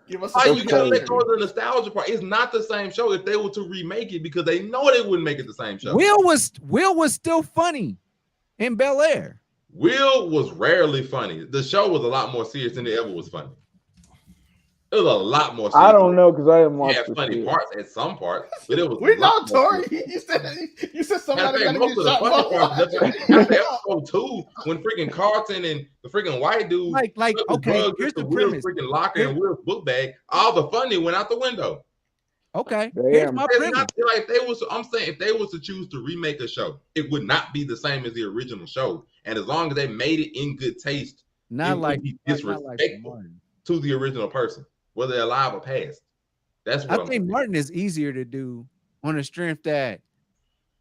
Give us You gotta let go of the nostalgia part. It's not the same show if they were to remake it because they know they wouldn't make it the same show. Will was still funny in Bel Air. Will was rarely funny. The show was a lot more serious than it ever was funny. It was a lot more serious. I don't know because I didn't watch It had funny parts at some parts, but it was. We know, Tori. You said somebody gotta most get of the shot. funny parts. After episode 2, when freaking Carlton and the freaking white dude like okay, here's the Will's premise. freaking locker and Will's book bag, all the funny went out the window. Okay, here's my It's premise. not, like if they was, I'm saying if they was to choose to remake a show, it would not be the same as the original show. And as long as they made it in good taste, Not it like would be not disrespectful Martin. to the original person, whether they're alive or past. That's what I think Martin is easier to do on the strength that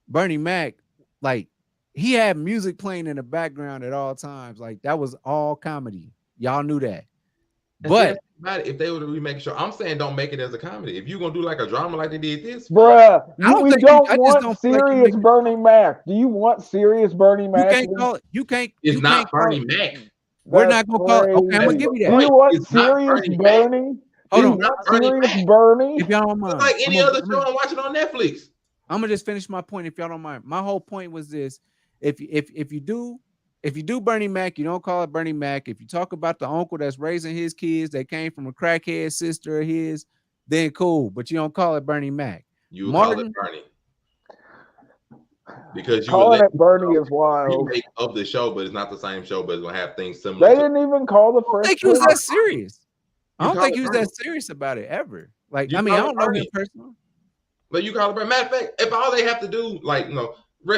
Bernie Mac, like he had music playing in the background at all times. Like that was all comedy. Y'all knew that. But if they were to remake a show, I'm saying don't make it as a comedy. If you're gonna do like a drama like they did this, bruh, I don't we think don't I just want don't feel like you serious make- Bernie Mac. Do you want serious Bernie you Mac? can't call it. You can't. it's you not can't call Bernie it- Mac. We're That's not gonna call it. Okay, I'm gonna crazy. give you Do that. you want It's not serious Bernie Mac. Bernie? Hold Do on. you Not want Bernie serious Mac. Bernie? If y'all don't mind, It's like any I'm other gonna- show I'm watching on Netflix. I'm gonna just finish my point if y'all don't mind. My whole point was this: if you do Bernie Mac, you don't call it Bernie Mac. If you talk about the uncle that's raising his kids that came from a crackhead sister of his, then cool. But you don't call it Bernie Mac. You Martin- call it Bernie. Because you Calling would it Bernie is wild. remake of the show, but it's not the same show, but it's gonna have things similar. They to didn't even call the I don't Fresh think he was Prince. that serious. I don't call think it he was Bernie. that serious about it ever. Like You I mean, I call it don't know him Bernie. personally. But you call it Bernie. Matter of fact, if all they have to do, like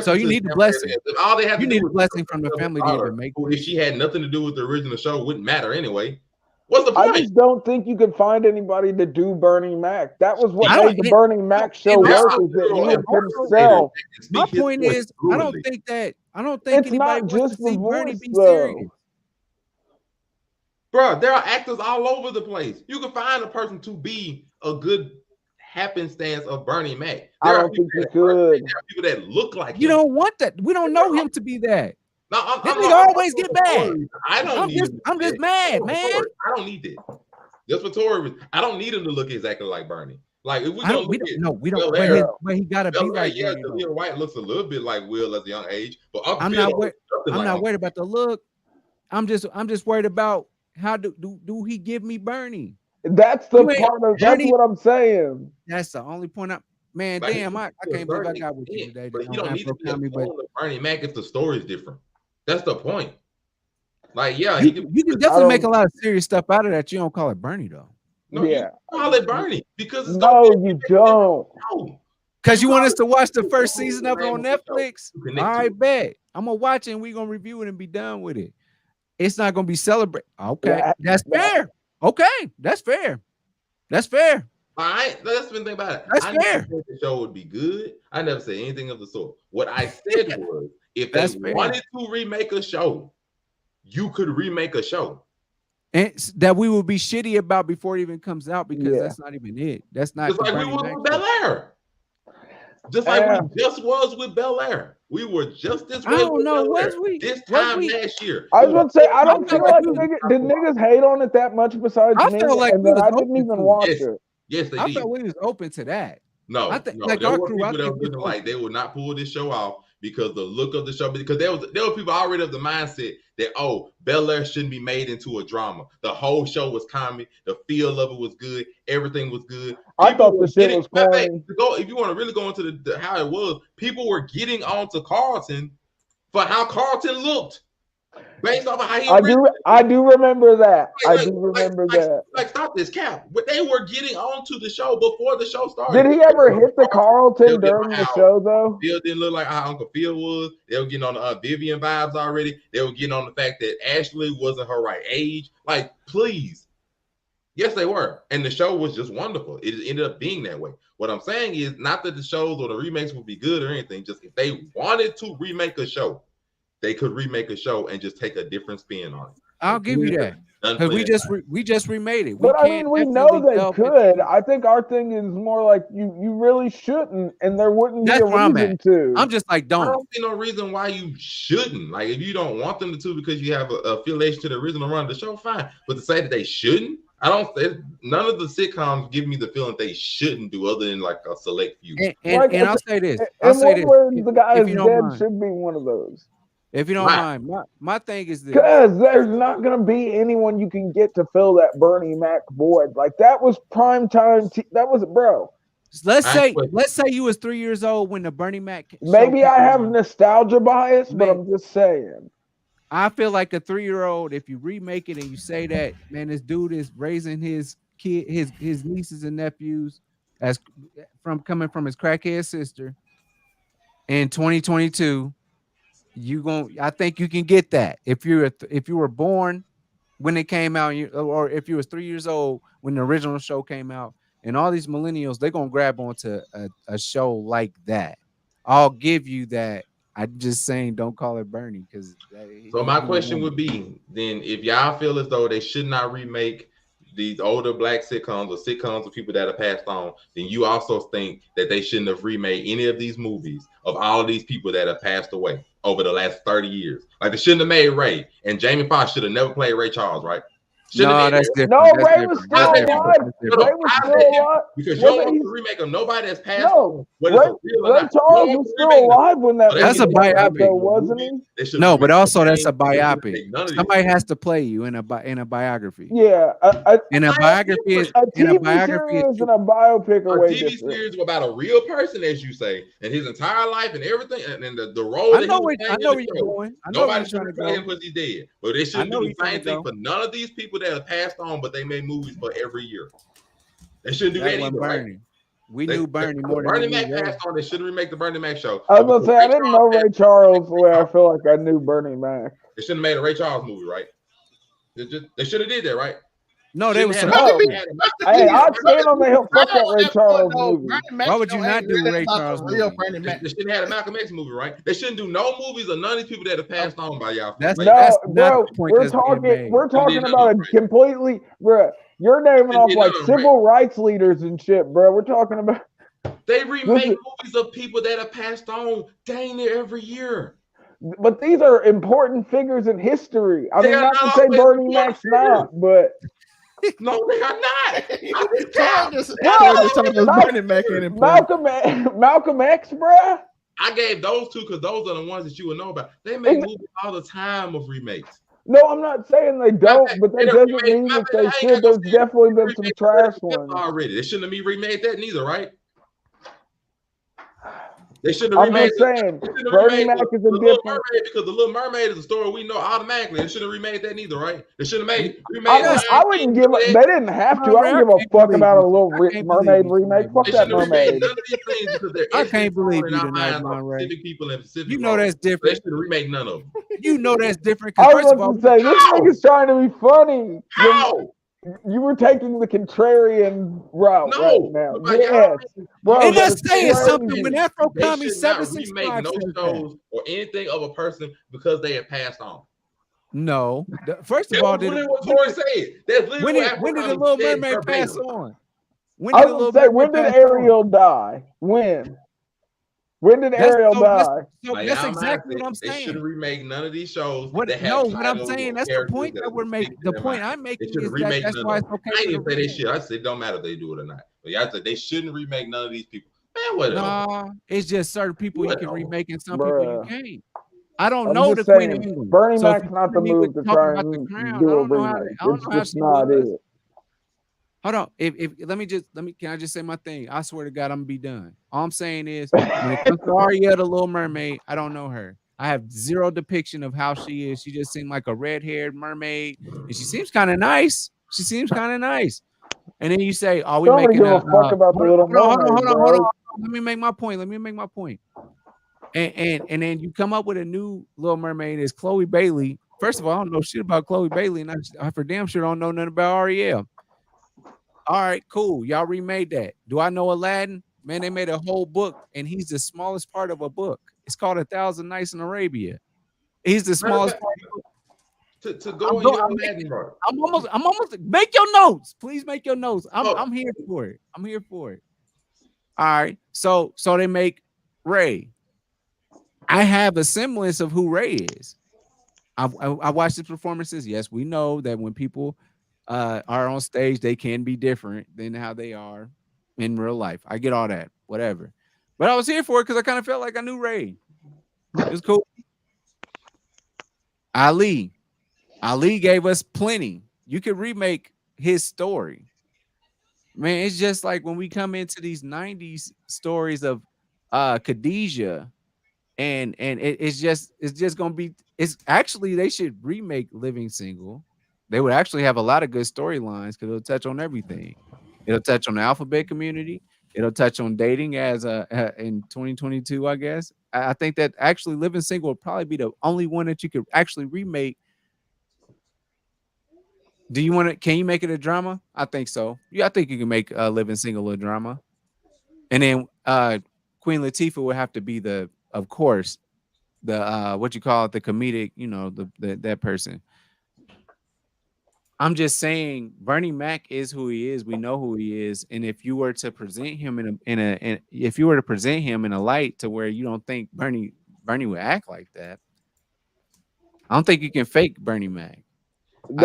So you need the blessing. If all they have You to do need a is blessing from the family to even make. who, if she had nothing to do with the original show, wouldn't matter anyway. What's the I point? just don't think you could find anybody to do Bernie Mac. That was what I don't- made the Bernie Mac show and work. also- Is that he and himself. My Speak point his voice is, I don't fluently. think It's anybody not wants just to the see Bernie voice, be though. serious. Bro, there are actors all over the place. You can find a person to be a good happenstance of Bernie Mac. I There are don't think people you that- could. There are people that look like You him. don't want that. We don't know him to be that. No, This I'm nigga not- always get mad. I don't I'm need just- him. I'm just mad, man. I don't need that. Just for Tory, I don't need him to look exactly like Bernie. Like if we I don't don't, we look don't, at no, we don't. Bel-Air, But he gotta be Bel-Air, like yeah, Bernie, though. Jaleel White looks a little bit like Will at a young age, but Uncle I'm Phil not don't worried. look nothing I'm like not Uncle worried about the look. I'm just worried about how do he give me Bernie? That's the You ain't- part of that's Bernie- what I'm saying. That's the only point. Man, Like, damn, I to a can't believe I certain got with you extent, today. but you don't need to be a clone of Bernie Mac if the story is different. That's the point. Like, yeah, You can definitely make a lot of serious stuff out of that. You don't call it Bernie though. No, Yeah. you call it Bernie because it's No, you don't. Because you want us to watch the first season of it on Netflix. You connect All to right, it. bet. I'm gonna watch it and we're gonna review it and be done with it. It's not gonna be celebrated. Okay, that's fair. Okay, that's fair. That's fair. All right, that's the thing about it. That's I never fair. said the show would be good. I never said anything of the sort. What I said was, if they That's fair. wanted to remake a show, you could remake a show. And that we will be shitty about before it even comes out because Yeah. that's not even it. That's not Just the like we Bernie were Mac with show. Bel-Air. Just like we just was with Bel-Air. We were just this way. I don't with know. Bel-Air Was we? this Was time we? last year? I was going to say, I don't I feel felt like like did niggas hate on it that much besides I me? felt like and we then was I didn't open even to it. watch Yes. it. Yes, they I did. felt we was open to that. No, I think no, like there our were crew. I people that think were we looking was like they would not pull this show off because the look of the show, because there were people already of the mindset that, oh, Bel-Air shouldn't be made into a drama. The whole show was comedy, the feel of it was good, everything was good. I thought People the were shit was corny. if you want to really go into the how it was, people were getting onto Carlton for how Carlton looked. Based off of how he I do remember that. I do remember that. Like, stop this cap. But they were getting onto the show before the show started. Did he ever hit the Carlton They'll get during the how show though? Phil didn't look like how Uncle Phil was. They were getting on the Vivian vibes already. They were getting on the fact that Ashley wasn't her right age. Like, please. Yes, they were. And the show was just wonderful. It ended up being that way. What I'm saying is not that the shows or the remakes would be good or anything. Just if they wanted to remake a show, they could remake a show and just take a different spin on it. I'll give you that. Because we just remade it. But I mean, we know they could. I think our thing is more like you really shouldn't, and there wouldn't That's be a where I'm reason at. to. I'm just like, I don't. don't see no reason why you shouldn't. Like, if you don't want them to because you have a affiliation to the original run of the show, fine. But to say that they shouldn't, none of the sitcoms give me the feeling they shouldn't do other than like a select few. And I'll say this. In I'll say this. one word, the guy if is you don't dead mind. should be one of those. If you don't mind, my thing is this. Because there's not going to be anyone you can get to fill that Bernie Mac void. Like, that was prime time. That was, bro. Let's say you was 3 years old when the Bernie Mac. Maybe I have nostalgia bias, but I'm just saying. I feel like a 3-year-old, if you remake it and you say that, man, this dude is raising his kid, his nieces and nephews as coming from his crackhead sister in 2022. I think you can get that if you were born when it came out, or if you was 3 years old when the original show came out, and all these millennials, they're gonna grab onto a show like that. I'll give you that. I'm just saying, don't call it Bernie because. So my question would be then, if y'all feel as though they should not remake these older black sitcoms or sitcoms of people that have passed on, then you also think that they shouldn't have remade any of these movies of all these people that have passed away over the last 30 years. Like, they shouldn't have made Ray, and Jamie Foxx should have never played Ray Charles, right? No, that's different. No, That's Ray was different. still That's alive. different. Ray was still alive. Because you don't want to remake of nobody that's passed on. No, Ray Charles was still alive when that. That's a biopic, though, wasn't he? No, but also that's a biopic. Somebody has to play you in a biography. Yeah, In a biography is a TV series and a biopic are A way TV different. series about a real person, as you say, and his entire life and everything, and the role. I know where you're going. I know where Nobody you're should trying to play him go. because he's dead. But they I shouldn't know do where the you're same trying to thing for none of these people that have passed on, but they made movies for every year. They shouldn't do That that wasn't either, right? Bernie. We knew Bernie more than Bernie we Mac knew Ray. passed on. They shouldn't remake the Bernie Mac show. I was gonna say I didn't know Ray Charles the way I feel like I knew Bernie Mac. They shouldn't have made a Ray Charles movie, right? They should have did that, right? No, they were Shouldn't supposed have to. had- Hey, I'd stand on the hill. Fuck that Ray Charles movie. Why would you not do Ray Charles Real movie? Bernie Mac. They shouldn't have had a Malcolm X movie, right? They shouldn't do no movies of none of these people that have passed on by y'all. That's Like, No, That's not bro, the point we're that's being talking. made. We're talking did about a nothing, completely, bro. You're naming They off did like nothing, civil rights leaders and shit, bro. We're talking about. they remake movies of people that have passed on dang near every year. But these are important figures in history. I They mean, are not to not say always Bernie important Mac's not, but No, they are not. Malcolm X, bruh. I gave those two because those are the ones that you would know about. They make movies all the time of remakes. No, I'm not saying they don't, but that doesn't mean that they should. There's definitely been some trash ones already. They shouldn't have remade that neither, right? They shouldn't have I'm remade. just saying, Bernie Mac is a different. Mermaid, because the Little Mermaid is a story we know automatically. They shouldn't have remade that neither, right? They should have remade. I wouldn't give. They didn't have to. I don't give a fuck about a Little Mermaid remake. Fuck that mermaid. None of these things because I can't believe you tonight, Monray. Specific people and specific. You know that's different. They should have remade none of them. You know that's different. I was about to say this nigga's trying to be funny. How? You were taking the contrarian route right now. Yes. Bro, and that's saying something when Afro Comedy 765 no shows or anything of a person because they have passed on. No. First of all, when did what Tori said? When did the Little Mermaid pass on? I was say, when did Ariel die? When did Ariel die? That's exactly what I'm saying. They shouldn't remake none of these shows. What I'm saying, that's the point that we're making. The point I'm making is that that's why it's okay. I didn't say they should. I said it don't matter if they do it or not. But y'all said they shouldn't remake none of these people. Man, whatever. Nah, it's just certain people you can remake and some people you can't. I don't I'm know the saying, Queen of England. Bernie Mac's not the move to try and do a remake. It's just not it. Hold on. Can I just say my thing? I swear to God, I'm gonna be done. All I'm saying is when it comes to Ariel, the Little Mermaid, I don't know her. I have zero depiction of how she is. She just seemed like a red-haired mermaid, and she seems kind of nice. And then you say, "Oh, we making a fuck about the Little Mermaid." Hold on. Let me make my point. And then you come up with a new Little Mermaid is Chloe Bailey. First of all, I don't know shit about Chloe Bailey, and I for damn sure don't know nothing about Ariel. All right, cool. Y'all remade that. Do I know Aladdin? Man, they made a whole book, and he's the smallest part of a book. It's called 1,000 Nights in Arabia. He's the smallest part of to go in your Aladdin, bro. I'm almost make your notes. Please make your notes. I'm here for it. All right. So they make Ray. I have a semblance of who Ray is. I watched his performances. Yes, we know that when people are on stage, they can be different than how they are in real life. I get all that, whatever. But I was here for it because I kind of felt like I knew Ray. It was cool. Ali gave us plenty. You could remake his story. Man, it's just like when we come into these 90s stories of Khadijah, and it's just gonna be. It's actually they should remake Living Single. They would actually have a lot of good storylines because it'll touch on everything. It'll touch on the alphabet community. It'll touch on dating as in 2022, I guess. I think that actually Living Single would probably be the only one that you could actually remake. Do you want to? Can you make it a drama? I think so. Yeah, I think you can make Living Single a drama. And then Queen Latifah would have to be of course, the what you call it, the comedic, that person. I'm just saying Bernie Mac is who he is. We know who he is. And if you were to present him in a light to where you don't think Bernie would act like that, I don't think you can fake Bernie Mac. I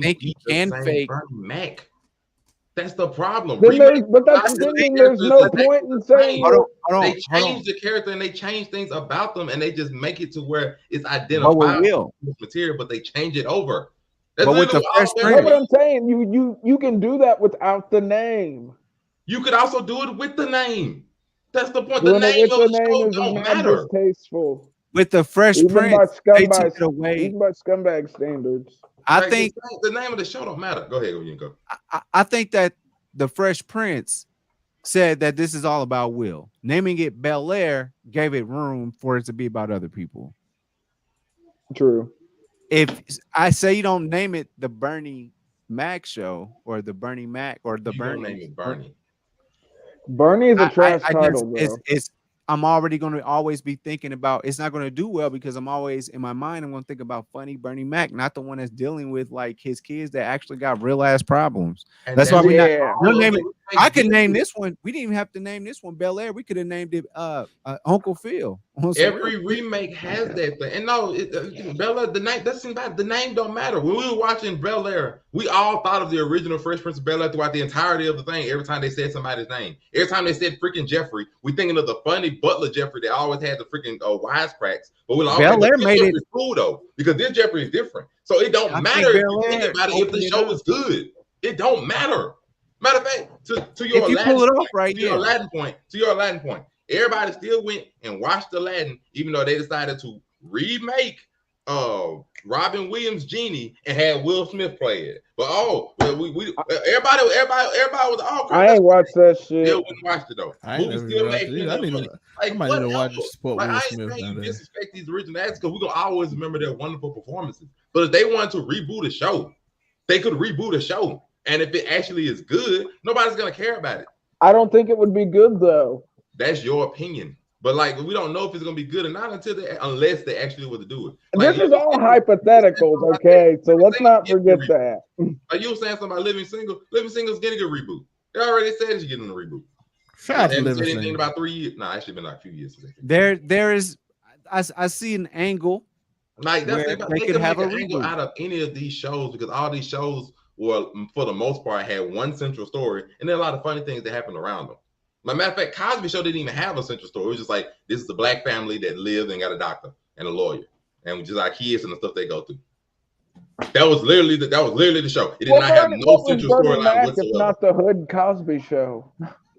think you can fake Bernie Mac. That's the problem. There's no point in saying they change the character and they change things about them and they just make it to where it's identifiable material, but they change it over. That's what I'm saying. You can do that without the name. You could also do it with the name. That's the point. The name of the show don't matter. Distasteful. With the Fresh Prince, they took it away. Even by scumbag standards. I think the name of the show don't matter. Go ahead, you go. I think that the Fresh Prince said that this is all about Will. Naming it Bel Air gave it room for it to be about other people. True. If I say you don't name it the Bernie Mac show or the Bernie Mac or the Bernie, name it Bernie. Bernie is a trash title, bro. I'm already going to always be thinking about it's not going to do well because I'm always in my mind. I'm going to think about funny Bernie Mac, not the one that's dealing with like his kids that actually got real ass problems. And that's why we not name it. I could name this one. We didn't even have to name this one Bel Air. We could have named it Uncle Phil. Every remake has that thing. And no, Bel Air, the name don't matter. When we were watching Bel Air, we all thought of the original Fresh Prince of Bel Air throughout the entirety of the thing. Every time they said somebody's name, every time they said freaking Jeffrey, we thinking of the funny butler Jeffrey that always had the freaking wisecracks. But we'll always Bel Air made it cool though, because this Jeffrey is different. So it don't matter if you think about it if the show is good. It don't matter. Matter of fact, to your Aladdin point, everybody still went and watched Aladdin, even though they decided to remake Robin Williams' Genie and had Will Smith play it. But everybody was all. I ain't watched that shit. They wouldn't watch it though. I ain't never watched it. I might need to watch it. Support Will Smith. I ain't saying you disrespect these original actors because we're gonna always remember their wonderful performances. But if they wanted to reboot a show, they could reboot a show. And if it actually is good, nobody's gonna care about it. I don't think it would be good though. That's your opinion. But like we don't know if it's gonna be good or not unless they actually were to do it. Like, this is all hypotheticals, okay? So let's not forget that. Like you were saying something about Living Single. Living Single's getting a reboot. They already said it's getting a reboot. Shout out to Living Living Single. Single. About 3 years. No, actually been like a few years. There is. I see an angle. Like that's where they could have a reboot out of any of these shows because all these shows were, for the most part, had one central story, and then a lot of funny things that happened around them. Matter of fact, Cosby Show didn't even have a central story. It was just like this is a black family that lived and got a doctor and a lawyer, and just like kids and the stuff they go through. That was literally the show. It did not have no central storyline whatsoever. It's not the Hood Cosby Show.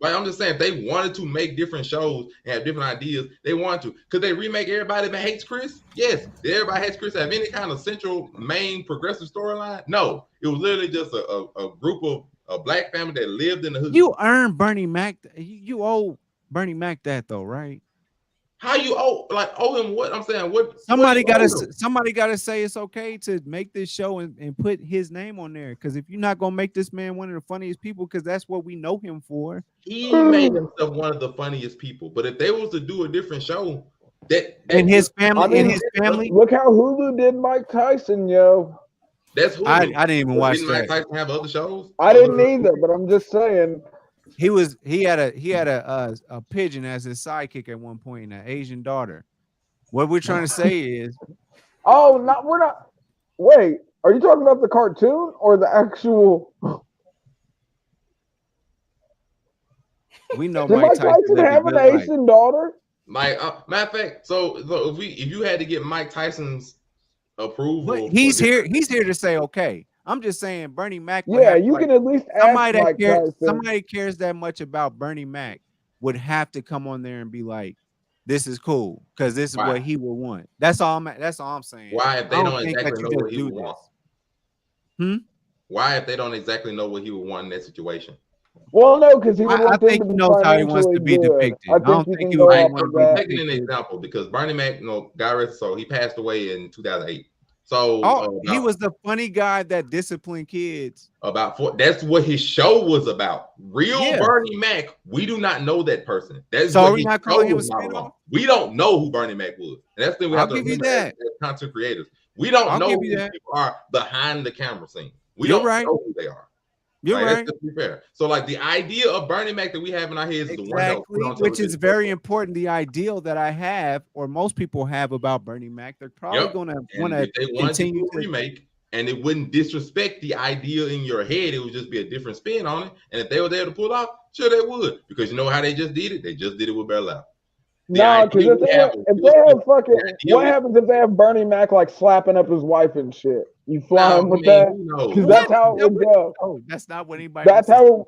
Like I'm just saying, if they wanted to make different shows and have different ideas, they wanted to. Could they remake Everybody That Hates Chris? Yes. Did Everybody Hates Chris have any kind of central main progressive storyline? No. It was literally just a group of a black family that lived in the hood. You earned Bernie Mac. You owe Bernie Mac that though, right? How you owe him what? I'm saying what somebody gotta say it's okay to make this show and put his name on there. Because if you're not gonna make this man one of the funniest people, because that's what we know him for. He made himself one of the funniest people. But if they was to do a different show, his family. Look how Hulu did Mike Tyson, yo. That's Hulu. I didn't even watch that. Mike Tyson have other shows? I didn't either, but I'm just saying. He had a pigeon as his sidekick at one point, an Asian daughter. What we're trying to say is, we're not. Wait, are you talking about the cartoon or the actual? We know Did Mike Tyson have an Asian daughter? Matter of fact, so if you had to get Mike Tyson's approval, but he's here to say okay. I'm just saying Bernie Mac. Yeah, you can at least ask somebody cares that much about Bernie Mac would have to come on there and be like, "This is cool," because this is what he would want. That's all I'm saying. Why if they don't exactly know what he would want? Why if they don't exactly know what he would want in that situation? Well, no, because I think he knows how he wants to be depicted. I don't think he would want to be taking an example because Bernie Mac, he passed away in 2008. So he was the funny guy that disciplined kids. That's what his show was about. Real Bernie Mac, we do not know that person. That's so we're not calling him a spin-off? We don't know who Bernie Mac was. And that's the thing we have to remember as content creators. We don't know who people are behind the camera scene. We don't know who they are. You're right. Let's be fair. So, like the idea of Bernie Mac that we have in our heads is the one which is very important. The ideal that I have, or most people have about Bernie Mac, they're probably going to want to continue to remake, and it wouldn't disrespect the idea in your head. It would just be a different spin on it. And if they were there to pull off, sure they would, because you know how they just did it. They just did it with Bel Air. No, because if they have fucking, what happens if they have Bernie Mac like slapping up his wife and shit? You flying with that? Because that's how it would go. Oh, that's not what anybody. That's how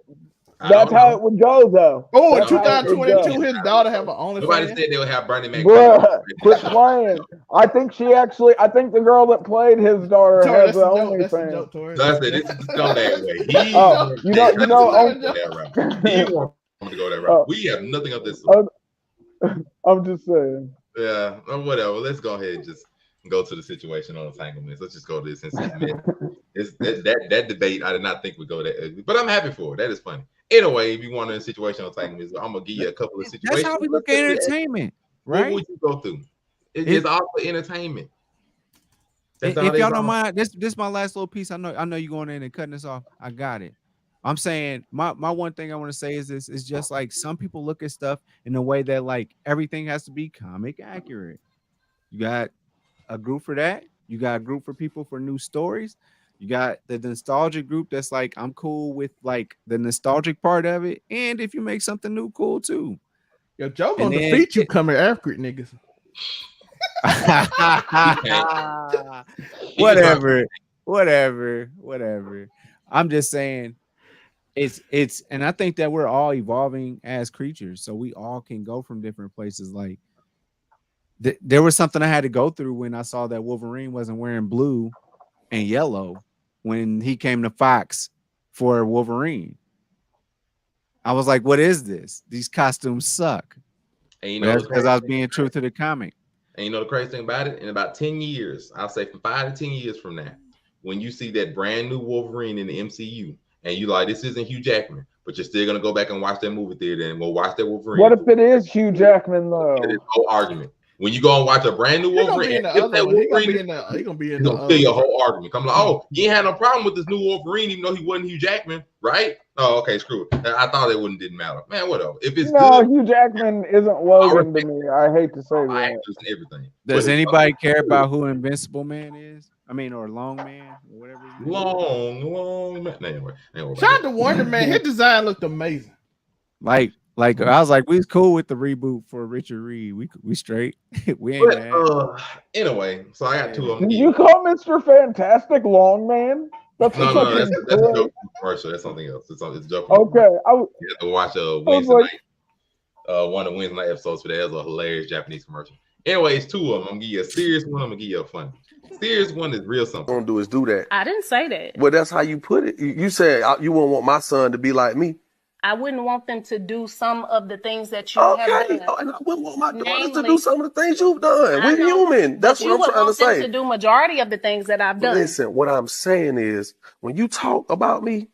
it would go, though. Oh, in 2022, his daughter have an OnlyFans. Nobody said they would have Bernie Mac. Bruh, quit playing. I think the girl that played his daughter has an OnlyFans. That's it. This is go that way. He wants to go that route. We have nothing of this. I'm just saying. Yeah, whatever. Let's go ahead and just go to the situation on entanglements. Let's just go to this incident. that debate, I did not think would go that ugly, but I'm happy for it. That is funny. Anyway, if you want a situation on entanglements, I'm gonna give you a couple of situations. That's how we look at entertainment, right? What would you go through? It's all for entertainment. If y'all don't mind, this is my last little piece. I know you're going in and cutting this off. I got it. I'm saying my one thing I want to say is this is just like some people look at stuff in a way that like everything has to be comic accurate. You got a group for that. You got a group for people for new stories. You got the nostalgic group that's like, I'm cool with like the nostalgic part of it. And if you make something new, cool too. Yo, Joe gonna defeat you coming accurate niggas. Whatever. I'm just saying it's and I think that we're all evolving as creatures, so we all can go from different places. Like there was something I had to go through when I saw that Wolverine wasn't wearing blue and yellow when he came to Fox for Wolverine. I was like, what is this? These costumes suck. And you know, that's because I was being true to the comic. And you know the crazy thing about it, in about 10 years, I'll say from 5 to 10 years from now, when you see that brand new Wolverine in the MCU, and you like, this isn't Hugh Jackman, but you're still gonna go back and watch that movie theater and go watch that Wolverine. What if it is Hugh Jackman though? There's no argument. When you go and watch a brand new Wolverine, he gonna be in kill your whole argument. I'm like, oh, you ain't had no problem with this new Wolverine, even though he wasn't Hugh Jackman, right? Oh, okay, screw it. I thought it didn't matter, man. Whatever. If it's good, Hugh Jackman isn't Logan to me. I hate to say that. Actors and everything. Does anybody care about who Invincible Man is? I mean, or Long Man, or whatever. Long man. Anyway, shout out to Wonder Man. His design looked amazing. Like I was like, we was cool with the reboot for Richard Reed. We straight. We ain't mad. Anyway, so I got two of them. Did you call Mr. Fantastic Long Man? That's a joke commercial. That's something else. It's a joke. Okay, you have to watch Wednesday night. One of the Wednesday night episodes for that. It was a hilarious Japanese commercial. Anyway, it's two of them. I'm gonna give you a serious one. I'm gonna give you a funny. Serious one is real simple. Don't do is do that. I didn't say that. Well, that's how you put it. You said you wouldn't want my son to be like me. I wouldn't want them to do some of the things that you have done. And I wouldn't want my daughters to do some of the things you've done. We're human. That's what I'm trying to say. To do majority of the things that I've done. Listen, what I'm saying is, when you talk about me,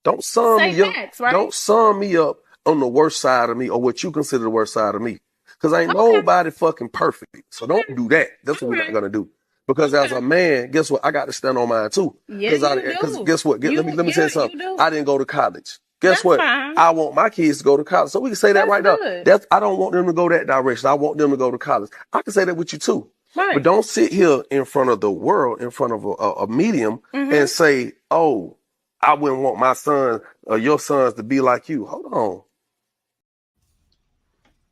don't sum me up. Facts, right? Don't sum me up on the worst side of me or what you consider the worst side of me. Because ain't nobody fucking perfect. So don't do that. That's what we're not gonna do. Because as a man, guess what? I got to stand on mine too. Because guess what? Let me tell you something. I didn't go to college. Guess what? Fine. I want my kids to go to college. So we can say that right now. I don't want them to go that direction. I want them to go to college. I can say that with you too. Right. But don't sit here in front of the world, in front of a medium and say, oh, I wouldn't want my son or your sons to be like you. Hold on.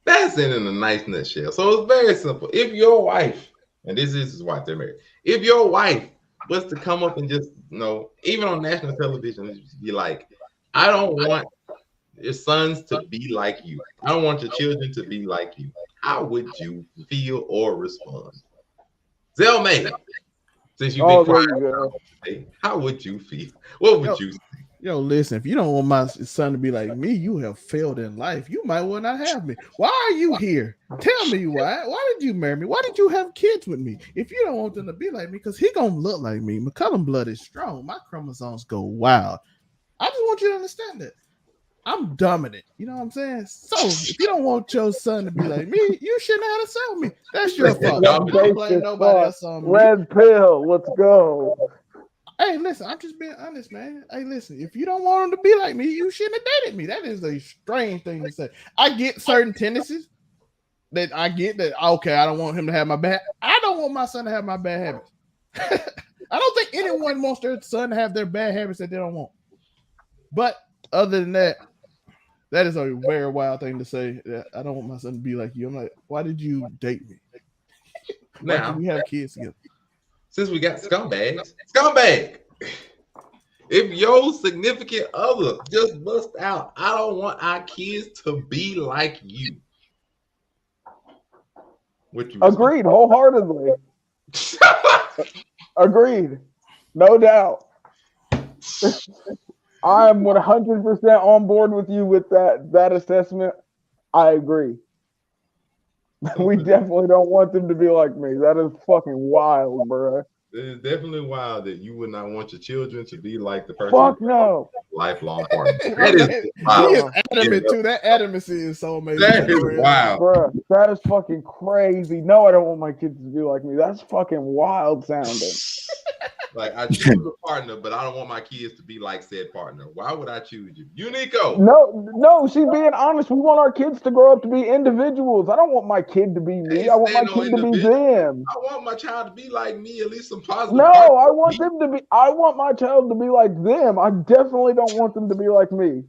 That's it in a nice nutshell. So it's very simple. If your wife, and this is his wife, they're married. If your wife was to come up and just, even on national television, be like, I don't want your sons to be like you. I don't want your children to be like you. How would you feel or respond? Zelmay, since you've been quiet, how would you feel? What would you say? Yo, listen, if you don't want my son to be like me, you have failed in life. You might well not have me. Why are you here? Tell me why. Why did you marry me? Why did you have kids with me? If you don't want them to be like me, because he gonna look like me. McCullum blood is strong. My chromosomes go wild. I just want you to understand that I'm dominant. You know what I'm saying? So if you don't want your son to be like me, you shouldn't have to sell me. That's your fault. Don't blame nobody else on me. Red pill. Let's go. Hey, listen, I'm just being honest, man. Hey, listen, if you don't want him to be like me, you shouldn't have dated me. That is a strange thing to say. I get certain tendencies that I get that, okay, I don't want him to have my bad. I don't want my son to have my bad habits. I don't think anyone wants their son to have their bad habits that they don't want. But other than that, that is a very wild thing to say. That I don't want my son to be like you. I'm like, why did you date me? Now, we have kids together. Since we got scumbag, if your significant other just bust out, I don't want our kids to be like you. Agreed, wholeheartedly. Agreed, no doubt. I am 100% on board with you with that assessment. I agree. We definitely don't want them to be like me. That is fucking wild, bro. It's definitely wild that you would not want your children to be like the person. Fuck no. Lifelong partner. That is wild. He is adamant too. That adamancy is so amazing. That is wild. Bro, that is fucking crazy. No, I don't want my kids to be like me. That's fucking wild sounding. Like I choose a partner, but I don't want my kids to be like said partner. Why would I choose you? You, Nico. No, she's being honest. We want our kids to grow up to be individuals. I don't want my kid to be me. I want my kid to be them. I want my child to be like me, at least some positive. No, I want them to be. I want my child to be like them. I definitely don't want them to be like me.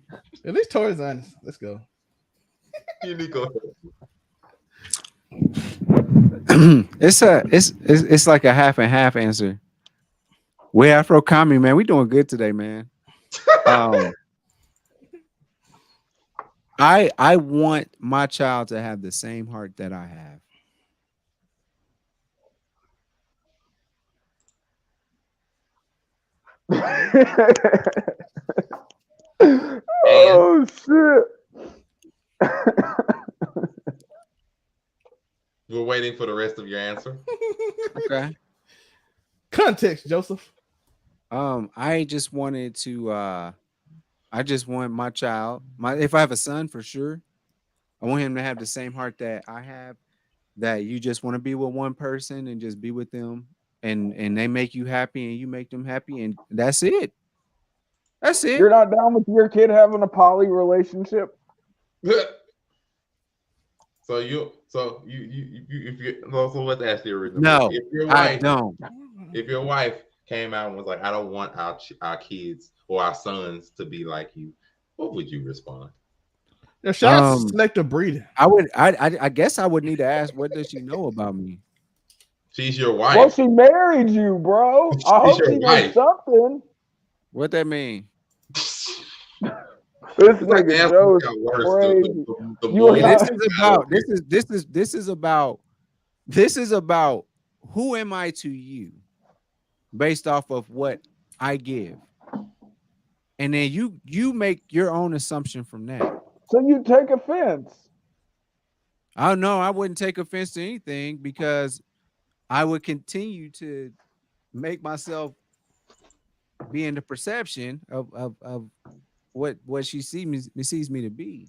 At least Tori's honest. Let's go. You, Nico. It's like a half and half answer. Way Afro Kami, man, we doing good today, man. I want my child to have the same heart that I have. Oh shit. We're waiting for the rest of your answer. Okay. Context, Joseph. I just wanted to I just want my child, if I have a son for sure, I want him to have the same heart that I have, that you just want to be with one person and just be with them and they make you happy and you make them happy and that's it. That's it. You're not down with your kid having a poly relationship? So let's ask the original. No, if your wife, I don't. If your wife came out and was like, I don't want our kids or our sons to be like you, what would you respond? Shout out to selective breeding. I guess I would need to ask, what does she know about me? She's your wife. Well, she married you, bro. I hope she knows something. What that mean? This nigga Joe's crazy. This is about who am I to you based off of what I give. And then you make your own assumption from that. So you take offense. I don't know. I wouldn't take offense to anything because I would continue to make myself be in the perception of what she sees me to be.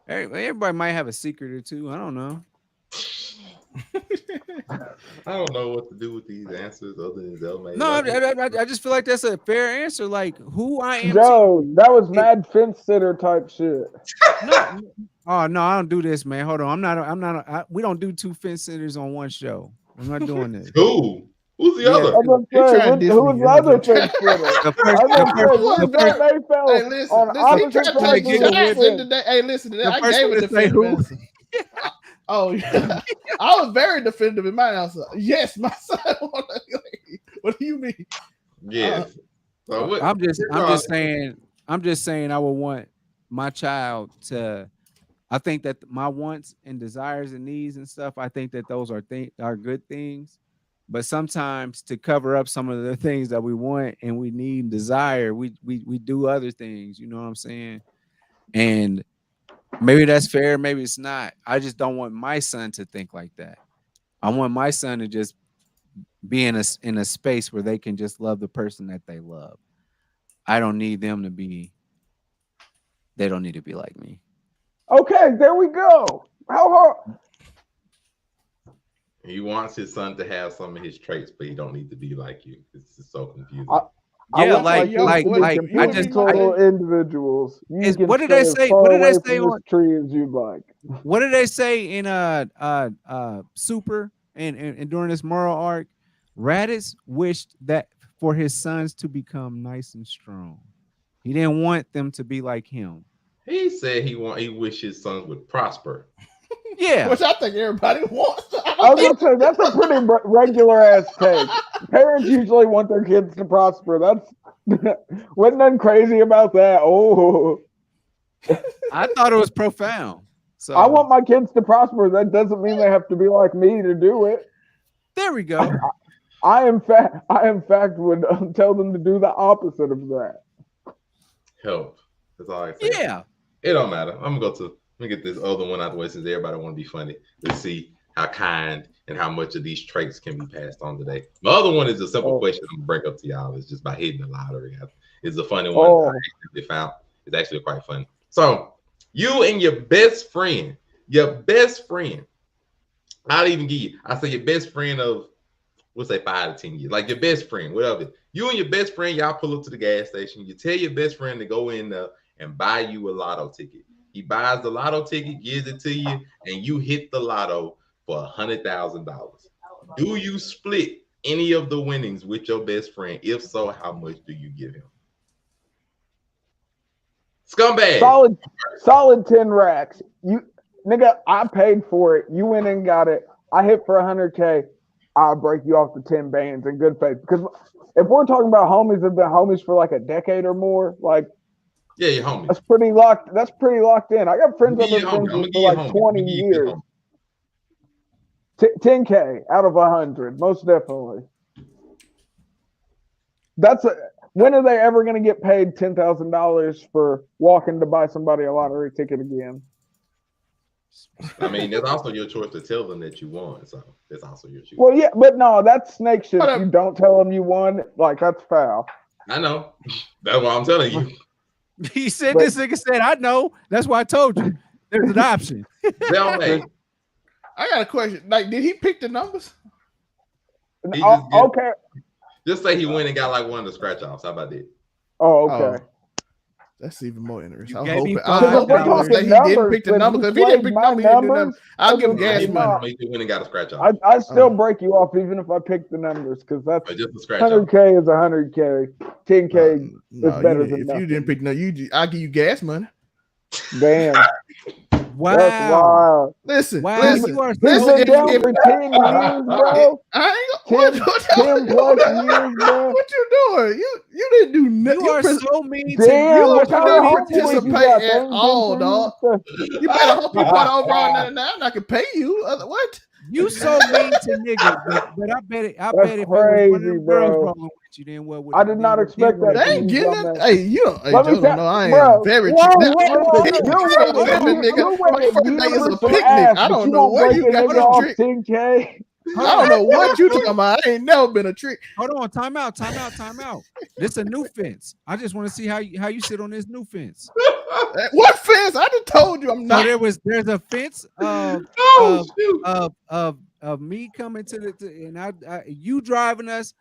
Everybody might have a secret or two. I don't know. I don't know what to do with these answers other than they'll make. No, I just feel like that's a fair answer. Like who I am. Joe, that was mad fence sitter type shit. No. Oh no, I don't do this, man. Hold on, I'm not. We don't do two fence sitters on one show. I'm not doing this. Who's the other? Who's the other fence sitter? Hey, listen to that. I gave it definitive. Oh, yeah. I was very definitive in my answer. Yes, my son. What do you mean? Yes. I'm just saying I would want my child to. I think that my wants and desires and needs and stuff, I think that those are good things. But sometimes to cover up some of the things that we want and we need and desire, we do other things. You know what I'm saying? And maybe that's fair, maybe it's not. I just don't want my son to think like that. I want my son to just be in a space where they can just love the person that they love. I don't need them to be. They don't need to be like me. Okay, there we go. How hard? He wants his son to have some of his traits, but he don't need to be like you. It's just so confusing. I just total individuals. What did they say? What did they say on tree as you like? What did they say in Super and during this moral arc? Raditz wished that for his sons to become nice and strong. He didn't want them to be like him. He said he wished his sons would prosper. Yeah, which I think everybody wants. I was gonna say that's a pretty regular ass take. Parents usually want their kids to prosper. That's wasn't nothing crazy about that. Oh, I thought it was profound. So I want my kids to prosper. That doesn't mean they have to be like me to do it. There we go. I in fact would tell them to do the opposite of that. Help. That's all I say. Yeah. It don't matter. Let me get this other one out the way since everybody want to be funny. Let's see how kind and how much of these traits can be passed on today. The other one is a simple question I'm gonna bring up to y'all. It's just by hitting the lottery. It's a funny one. I actually found. It's actually quite funny. So you and your best friend, I'll even give you. I say your best friend of we'll say 5 to 10 years, like your best friend, whatever. You and your best friend, y'all pull up to the gas station. You tell your best friend to go in there and buy you a lotto ticket. He buys the lotto ticket, gives it to you, and you hit the lotto for $100,000. Do you split any of the winnings with your best friend? If so, how much do you give him? Scumbag. Solid 10 racks. You nigga, I paid for it. You went and got it. I hit for $100K. I'll break you off the 10 bands in good faith. Because if we're talking about homies that have been homies for like a decade or more, like yeah, your homies. That's pretty locked in. I got friends that have been friends for like 20 years. 10K out of 100, most definitely. When are they ever going to get paid $10,000 for walking to buy somebody a lottery ticket again? I mean, it's also your choice to tell them that you won, so it's also your choice. Well, yeah, but no, that's snake shit. If you don't tell them you won, like that's foul. I know. That's what I'm telling you. He said this nigga said, I know. That's why I told you. There's an option. I got a question. Like, did he pick the numbers? Okay. Just say he went and got like one of the scratch offs. How about that? Oh, okay. That's even more interesting. I I hope that he didn't pick the number. Because if he didn't pick the number, he didn't do nothing. I'll give him gas money. He went and got a scratch off. I still break you off even if I pick the numbers because that's just a scratch 100K is 100K. 10K is better than if nothing. you didn't pick no, I'll give you gas money. Damn. Wow. That's wild. Listen, wow. listen. He's been down for 10 years, bro. I ain't 10 plus years, bro. What you doing? You didn't do nothing. You are so mean to Damn, you. what kind of Didn't homeboys you participate got, at man? all, dog. You better hope you put overall 99. I can pay you. What? You so mean to niggas, but I bet it. I That's bet if crazy, it was one of them girls bro. rolling with you, then what would I did not expect that. They ain't getting that. that. Hey, you don't. Hey, Let me Joe, tell- no, I ain't bro, very. whoa, That- whoa, that- you're nigga, my first day is a picnic. I don't know where you got your trick. 10K. I don't know what you talking about. I ain't never been a trick. Hold on, time out. This a new fence. I just want to see how you sit on this new fence. What fence? I just told you I'm not. So there's a fence of me coming to and I you driving us.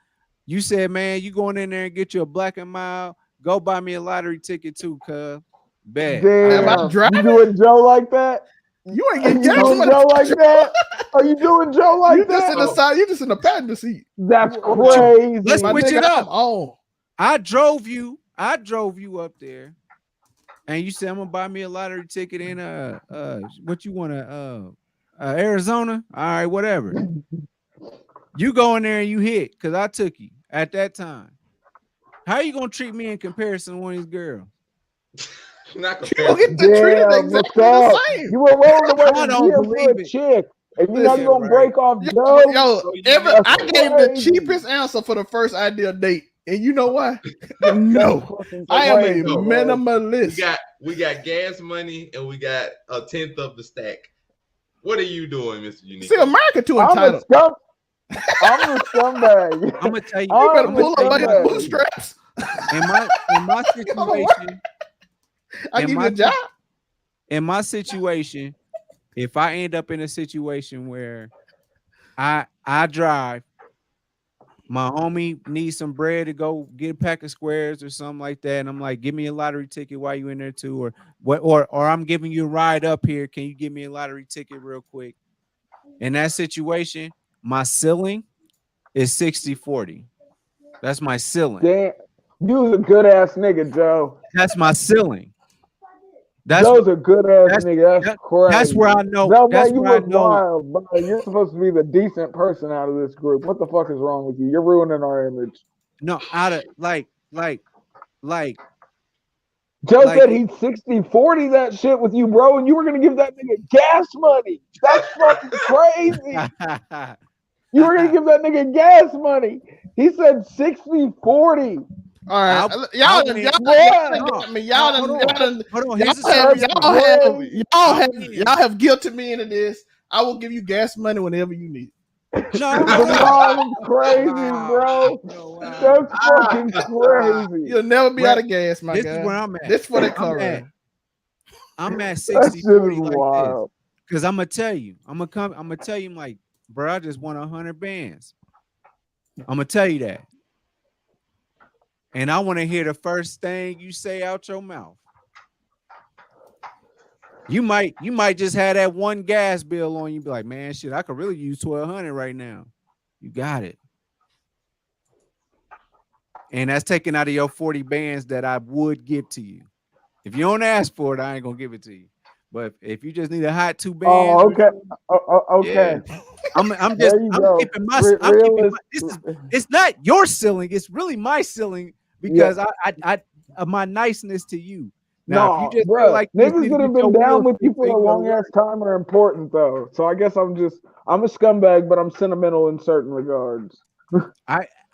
You said, man, you going in there and get you a Black and Mild. Go buy me a lottery ticket too, cuz. Bad. Damn, Am I driving? you doing Joe like that? You ain't Are getting you doing gas Joe like that? Are you doing Joe like You just that? in the side. You just in the passenger seat. That's crazy. Let's My switch nigga, it up. I'm on. I drove you up there, and you said I'm gonna buy me a lottery ticket in what you want Arizona? All right, whatever. You go in there and you hit because I took you at that time. How you gonna treat me in comparison to one of these girls? Not You gonna get the Damn, treated what's exactly up? the same. You were rolling away I with don't you for believe a it. chick, and you know Listen, you're gonna right. break off Joe. Yo, That's I gave the crazy. cheapest answer for the first ideal date, and you know why? No, I am a Crazy, bro. minimalist. We got gas money and we got a 10th of the stack. What are you doing, Mr. Unique? See, America too I'm entitled. I'm a scumbag. I'm gonna tell you. You better I'm pull gonna up by tell your you. bootstraps. in my situation. I give you a job. In my situation, if I end up in a situation where I drive, my homie needs some bread to go get a pack of squares or something like that, and I'm like, give me a lottery ticket while you in there too, or what, or I'm giving you a ride up here. Can you give me a lottery ticket real quick? In that situation, my ceiling is 60-40. That's my ceiling. Damn, you was a good ass nigga, Joe. That's my ceiling. Joe's a good ass nigga. That's crazy. That's where I know. No, That's man, you where I look know. wild, bro. You're supposed to be the decent person out of this group. What the fuck is wrong with you? You're ruining our image. No, out of like. Joe Like- said he'd 60-40 that shit with you, bro, and you were gonna give that nigga gas money. That's fucking crazy. You were gonna give that nigga gas money. He said 60-40. All right, y'all done got me. Y'all have guilted me into this. I will give you gas money whenever you need. That's crazy, bro. That's fucking crazy. You'll never be out of gas, my guy. This is where I'm at. This for the I'm car. at That 60-40 shit is like wild. this. Because I'm gonna tell you, I'm gonna tell you, I'm like, bro, I just won 100 bands. I'm gonna tell you that. And I want to hear the first thing you say out your mouth. You might just have that one gas bill on you, be like, man, shit, I could really use $1,200 right now. You got it. And that's taken out of your 40 bands that I would give to you. If you don't ask for it, I ain't gonna give it to you. But if you just need a hot 2 bands, okay. Okay. Yeah. I'm keeping my it's not your ceiling, it's really my ceiling because I my niceness to you. Now, if you just feel like niggas that have been down with you for a long ass time are important though. So I guess I'm a scumbag, but I'm sentimental in certain regards.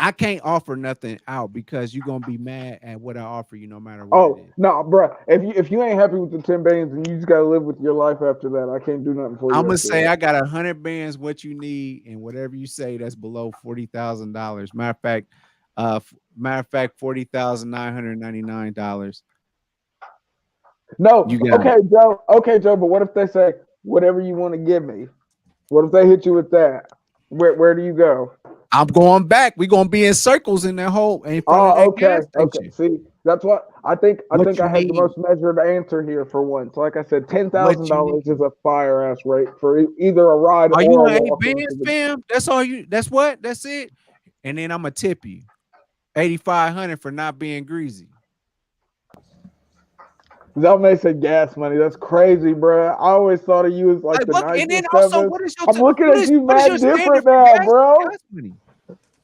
I can't offer nothing out because you're gonna be mad at what I offer you no matter what. No, bro. If you ain't happy with the 10 bands and you just gotta live with your life after that, I can't do nothing for you. I'm gonna say I got 100 bands, what you need, and whatever you say that's below $40,000. Matter of fact, $40,999. No, okay, Joe. Okay, Joe. But what if they say whatever you want to give me? What if they hit you with that? Where do you go? I'm going back. We're gonna be in circles in that hole. Okay. See, that's what I think. I had the most measured answer here for once. Like I said, $10,000 is a fire ass rate for either a ride or you a on 8 walk. bands, fam? That's all you. That's what. That's it. And then I'm gonna tip you $8,500 for not being greasy. That may say gas money. That's crazy, bro. I always thought of you as like the nicest. And then also, what is your? I'm looking at you mad different now, bro.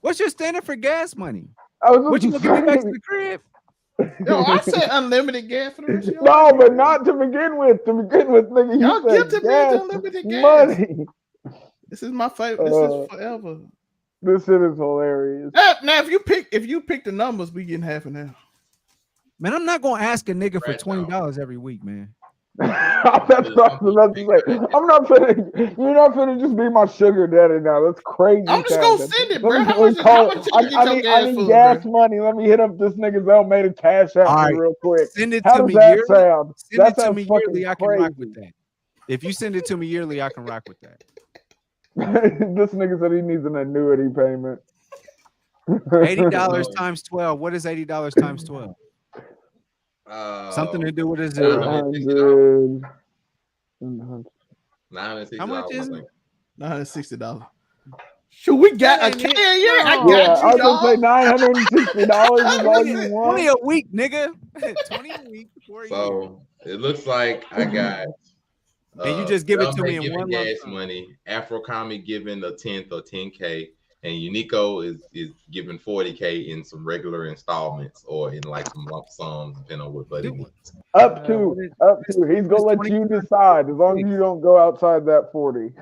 What's your standard for gas money? What you gonna give me back to the crib? No, I said unlimited gas for the show. No, but not to begin with. To begin with, nigga, y'all you give to me unlimited gas money. This is my favorite. This is forever. This shit is hilarious. Now, if you pick the numbers, we getting half an hour. Man, I'm not gonna ask a nigga for $20 every week, man. That's what I was about to say. I'm not finna. You're not finna just be my sugar daddy now. That's crazy. I'm just gonna send it, bro. I need gas money. Let me hit up this nigga's Almeida Cash App real quick. Send it How to does me that yearly. sound? Send That it to sounds me fucking yearly. I can crazy. rock with that. If you send it to me yearly, I can rock with that. This nigga said he needs an annuity payment. $80 times 12. What is $80 times 12? Something to do with a zero. How much is it? $960. Shoot, we got a K a year. I got you, I was gonna say $960 is all you want. 20 a week, nigga. 20 a week. So it looks like I got. And you just give it to me in one gas money. Afro Comic giving a 10th or 10K. And Unico is giving 40K in some regular installments or in like some lump sums, depending on what buddy wants. Up to. He's gonna let you decide as long as you don't go outside that 40.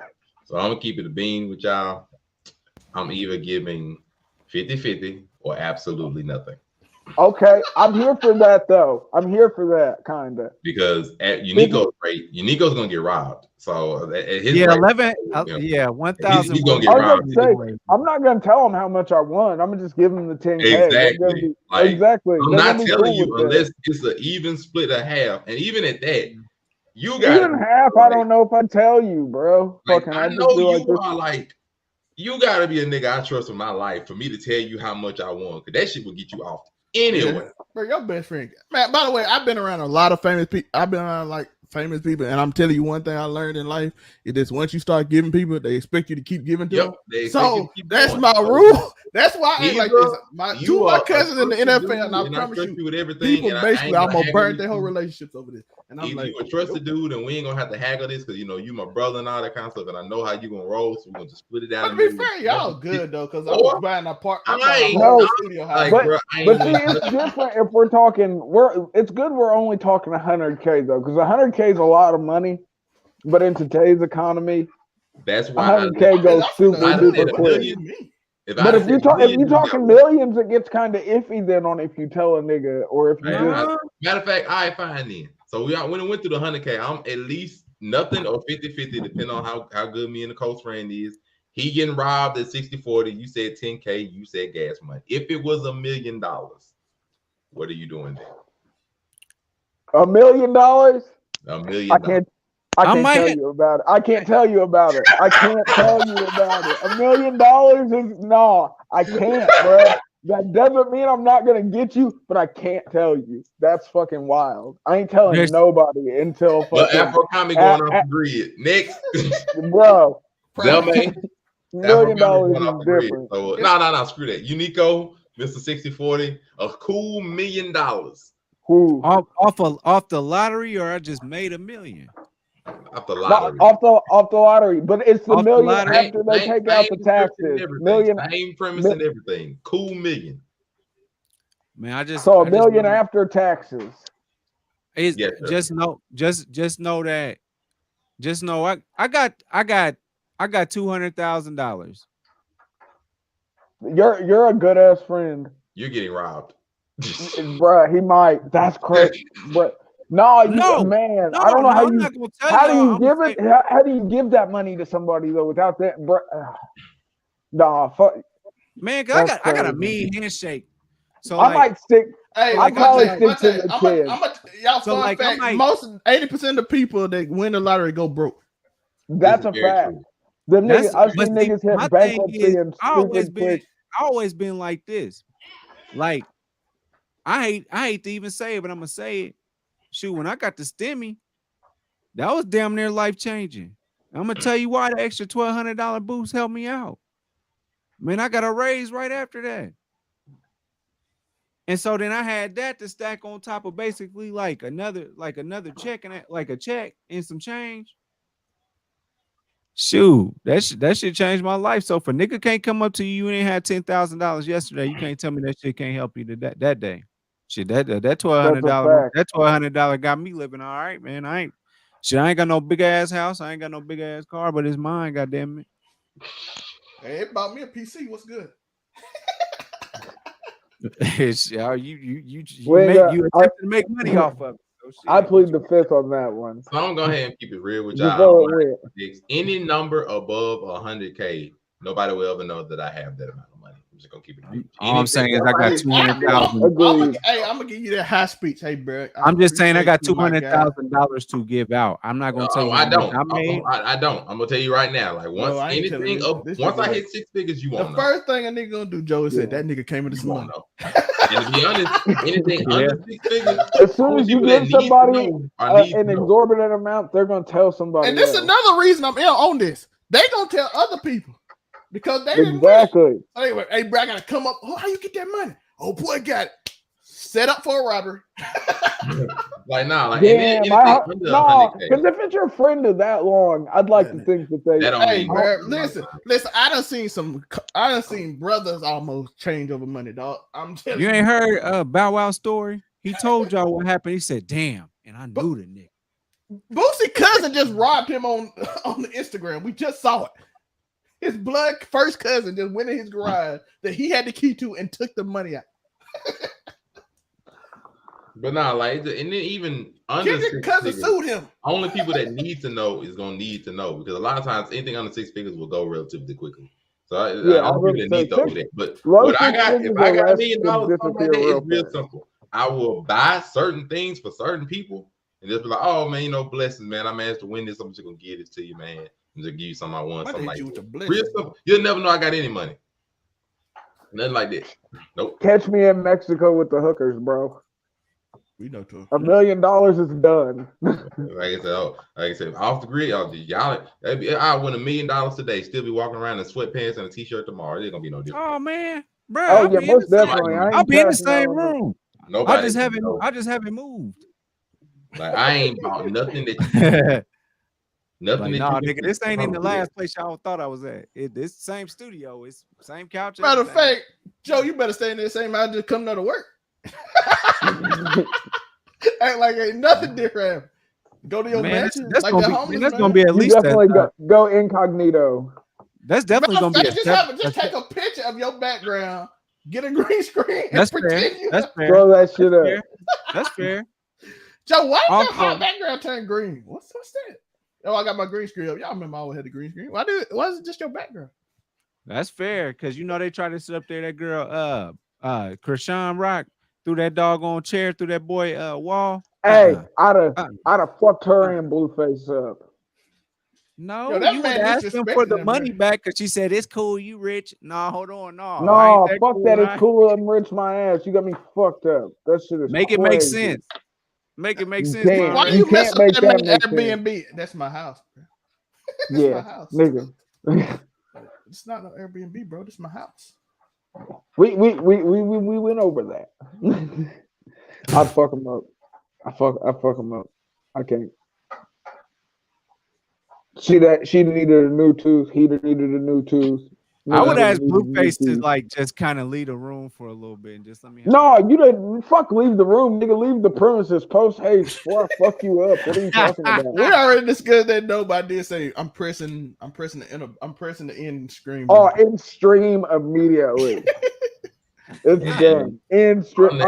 So I'm gonna keep it a bean with y'all. I'm either giving 50-50 or absolutely nothing. Okay, I'm here for that though. I'm here for that kinda. Because at Unico's rate, Unico's gonna get robbed. So at his yeah, rate, 1,000. He's gonna get robbed. I'm not gonna tell him how much I won. I'm gonna just give him the 10K. Exactly. Exactly. I'm not telling you unless it's an even split of half, and even at that, you got even half. I don't know if I tell you, bro. Like, I know you are like. You gotta be a nigga I trust in my life for me to tell you how much I won, because that shit will get you off anyway. Yeah. Bro, your best friend, man. By the way, I've been around a lot of famous people. I've been around like famous people, and I'm telling you one thing I learned in life is this: once you start giving people, they expect you to keep giving to them. So that's my rule. That's why I ain't like this. Two of my cousins in the NFL, and I promise you, with everything, people basically almost burnt their whole relationships over this. And I'm like, you a trusted dude, and we ain't gonna have to haggle this because you know you my brother and all that kind of stuff, and I know how you gonna roll, so we're gonna just split it down. But to be fair, y'all good though, because I was buying an apartment. But see, it's different if we're talking. It's good we're only talking 100K though, because 100K is a lot of money. But in today's economy, that's why 100K goes super duper quick. But if you're talking millions, it gets kind of iffy then on if you tell a nigga or if you matter of fact, I fine then. So when it went through the 100K, I'm at least nothing or 50-50, depending on how good me and the coach friend is. He getting robbed at 60-40. You said 10K, you said gas money. If it was $1 million, what are you doing then? $1 million? $1 million. I can't tell you about it. I can't tell you about it. I can't tell you about it. $1 million is no. I can't, bro. That doesn't mean I'm not gonna get you, but I can't tell you. That's fucking wild. I ain't telling nobody until fucking. Afro Comic going off the grid. Next, bro. Zelmay. $1 million is different. So, no, screw that. Unico, Mr. 6040, a cool $1 million. Who? Off the lottery, or I just made $1 million? Off the lottery. Off the lottery, but it's the Off million the lottery. after they take out the taxes. Million, same premise and everything. Cool $1 million. Man, I just so $1 million after taxes. It's, just know that. Just know I got $200,000. You're a good ass friend. You're getting robbed. Bruh, he might. That's crazy. But no, man. I don't know how do you give that money to somebody though without that, bro? Nah, fuck. Man, I got a mean handshake. So I might stick. Hey, I probably stick to the kid. Y'all so fun fact, most 80% of the people that win the lottery go broke. That's a fact. The niggas, I've seen niggas hit bankruptcy and I always been like this. Like, I hate to even say it, but I'm gonna say it. Shoot, when I got the STEMI, that was damn near life changing. I'm gonna tell you why the extra $1,200 boost helped me out. Man, I got a raise right after that. And so then I had that to stack on top of basically like another check and like a check and some change. Shoot, that shit changed my life. So if a nigga can't come up to you ain't had $10,000 yesterday, you can't tell me that shit can't help you that day. Shit, that $1,200 got me living all right, man. I ain't got no big ass house, I ain't got no big ass car, but it's mine, goddamn it. Hey, it bought me a PC. What's good? It's you attempt to make money off of it. So I plead the fifth on that one. So I'm going to go ahead and keep it real with y'all. Any number above 100K, nobody will ever know that I have that amount of money. I'm just gonna keep it real. All I'm saying is I got 200,000. Hey, I'm gonna give you that high speech. Hey, bro. I'm just saying I got $200,000 to give out. I'm not gonna tell you. I don't. I don't. I'm gonna tell you right now. Like once anything up, once I hit 6 figures, you won't know. The first thing a nigga gonna do, Joe, said that nigga came with this money. And to be honest, anything under 6 figures, as soon as you give somebody an exorbitant amount, they're gonna tell somebody. And this is another reason I'm on this. They gonna tell other people. Because they exactly. Anyway, hey, bro, I gotta come up. Oh, how you get that money? Oh boy, got it. Set up for a robbery. Because if it's your friend of that long, I'd like to think that they. Hey, bro, listen. I done seen brothers almost change over money, dog. I'm telling you. You ain't heard Bow Wow story? He told y'all what happened. He said, "Damn," and I knew the nigga. Boosie cousin just robbed him on the Instagram. We just saw it. His blood first cousin just went in his garage that he had the key to and took the money out. But nah, like, and then even under his cousin sued him. Only people that need to know is gonna need to know, because a lot of times anything under 6 figures will go relatively quickly. So I don't really need to know that. But what I got, if I got $1 million, it's real simple. I will buy certain things for certain people and just be like, oh man, blessings, man. I managed to win this. I'm just gonna give this to you, man. Just give you something I want, something like that. Real simple. You'll never know I got any money. Nothing like that. Nope. Catch me in Mexico with the hookers, bro. We know too. $1 million is done. like I said, off the grid, y'all. I win $1 million today. Still be walking around in sweatpants and a t-shirt tomorrow. It's gonna be no different. Oh man, bro. Oh yeah, most definitely. I'll be in the same room. Nobody. I just haven't moved. Like I ain't bought nothing that. Nothing. Like, nah, nigga, this ain't in the last place y'all thought I was at. It's the same studio. It's same couch. Matter of fact, Joe, you better stay in the same house. Just come to work. Act like ain't nothing different. Go to your mansion. That's like gonna be at least definitely go incognito. That's definitely gonna be. Just take a picture of your background. Get a green screen. And pretend That's fair. Throw that shit up. That's fair. Joe, why did your background turn green? What's that? Oh, I got my green screen up. Y'all remember I always had the green screen. Why is it just your background? That's fair, because they tried to sit up there. That girl, Krishan Rock, threw that doggone chair through that boy wall. Hey, I'd have fucked her and Blueface up. No, Yo, that you would man ask him for disrespecting the him, money bro. back because she said it's cool. You rich? Nah, hold on, no. I No, ain't fuck cool, that. I- It's cooler than rich my ass. You got me fucked up. That shit is Make it crazy. make sense. Make it make You sense, can't. Why Monterey. you You can't messing with make that that man make sense. Airbnb? That's my house, bro. That's my Yeah, house. nigga. It's not no Airbnb, bro. This is my house. We went over that. I'd fuck him up. I fuck him up. I can't. She needed a new tooth. He needed a new tooth. I would Nigga ask needed a new Blueface to tooth. like just kind of leave the room for a little bit and just let me. No, you didn't. Fuck, leave the room, nigga. Leave the premises post haste before I fuck you up. What are you talking about? We already discussed that. No, but I did say I'm pressing the end screen. Oh, in stream immediately. It's done. In stream.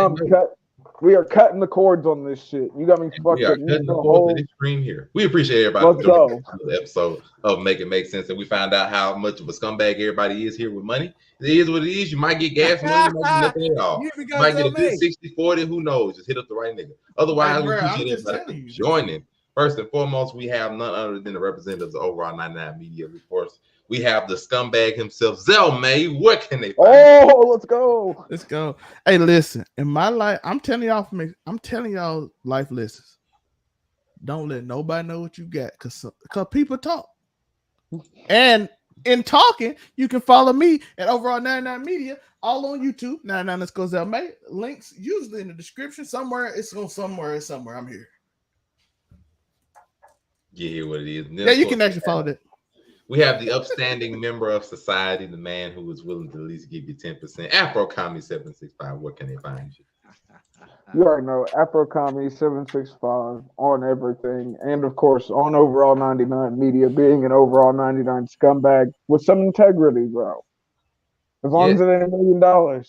We are cutting the cords on this shit. You got me fucked We are up. cutting the cords of this stream here. We appreciate everybody Let's for joining go. this episode of Make It Make Sense. And we found out how much of a scumbag everybody is here with money. It is what it is. You might get gas money, you might get nothing at all. You You might get a good 60-40, who knows? Just hit up the right nigga. Otherwise, Hey, we bro, I'm appreciate just everybody telling you. joining. First and foremost, we have none other than the representatives of Overall 99 Media. Of course, we have the scumbag himself, Zell May. What can they find? Oh, let's go. Let's go. Hey, listen. In my life, I'm telling y'all life lessons. Don't let nobody know what you got, cause people talk. And in talking, you can follow me at Overall 99 Media, all on YouTube. 99 Let's Go Zell May. Links usually in the description. Somewhere. I'm here. You hear what it is. Yeah, you can actually follow that. We have the upstanding member of society, the man who is willing to at least give you 10%. Afro Comedy 765. Where can they find you? You already know Afro Comedy 765 on everything, and of course on Overall 99 Media, being an Overall 99 scumbag with some integrity, bro. As long as it ain't $1 million.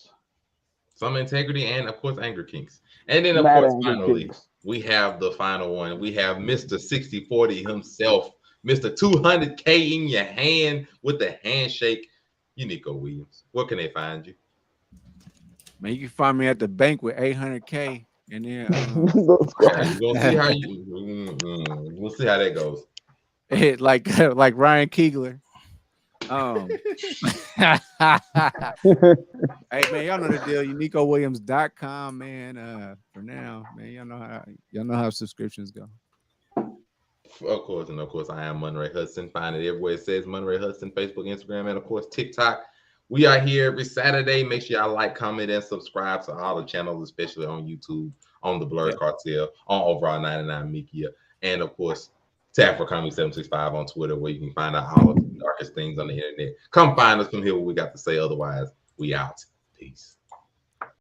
Some integrity and of course anger kinks. And then of Mad course anger finally kinks. we have the final one. We have Mr. 6040 himself, Mr. 200K in your hand with the handshake. Unico Williams. Where can they find you? Man, you can find me at the bank with 800K, and then We'll see how we'll see how that goes. like Ryan Keegler. Hey man, y'all know the deal. UnicoWilliams.com, man. For now, man, y'all know how subscriptions go. Of course, I am Monterey Hudson. Find it everywhere it says Monterey Hudson, Facebook, Instagram, and of course TikTok. We are here every Saturday. Make sure y'all like, comment, and subscribe to all the channels, especially on YouTube, on the Blurred Cartel, on Overall 99 Media, and of course, to Afro Comedy 765 on Twitter, where you can find out all of the darkest things on the internet. Come find us from here what we got to say. Otherwise, we out. Peace.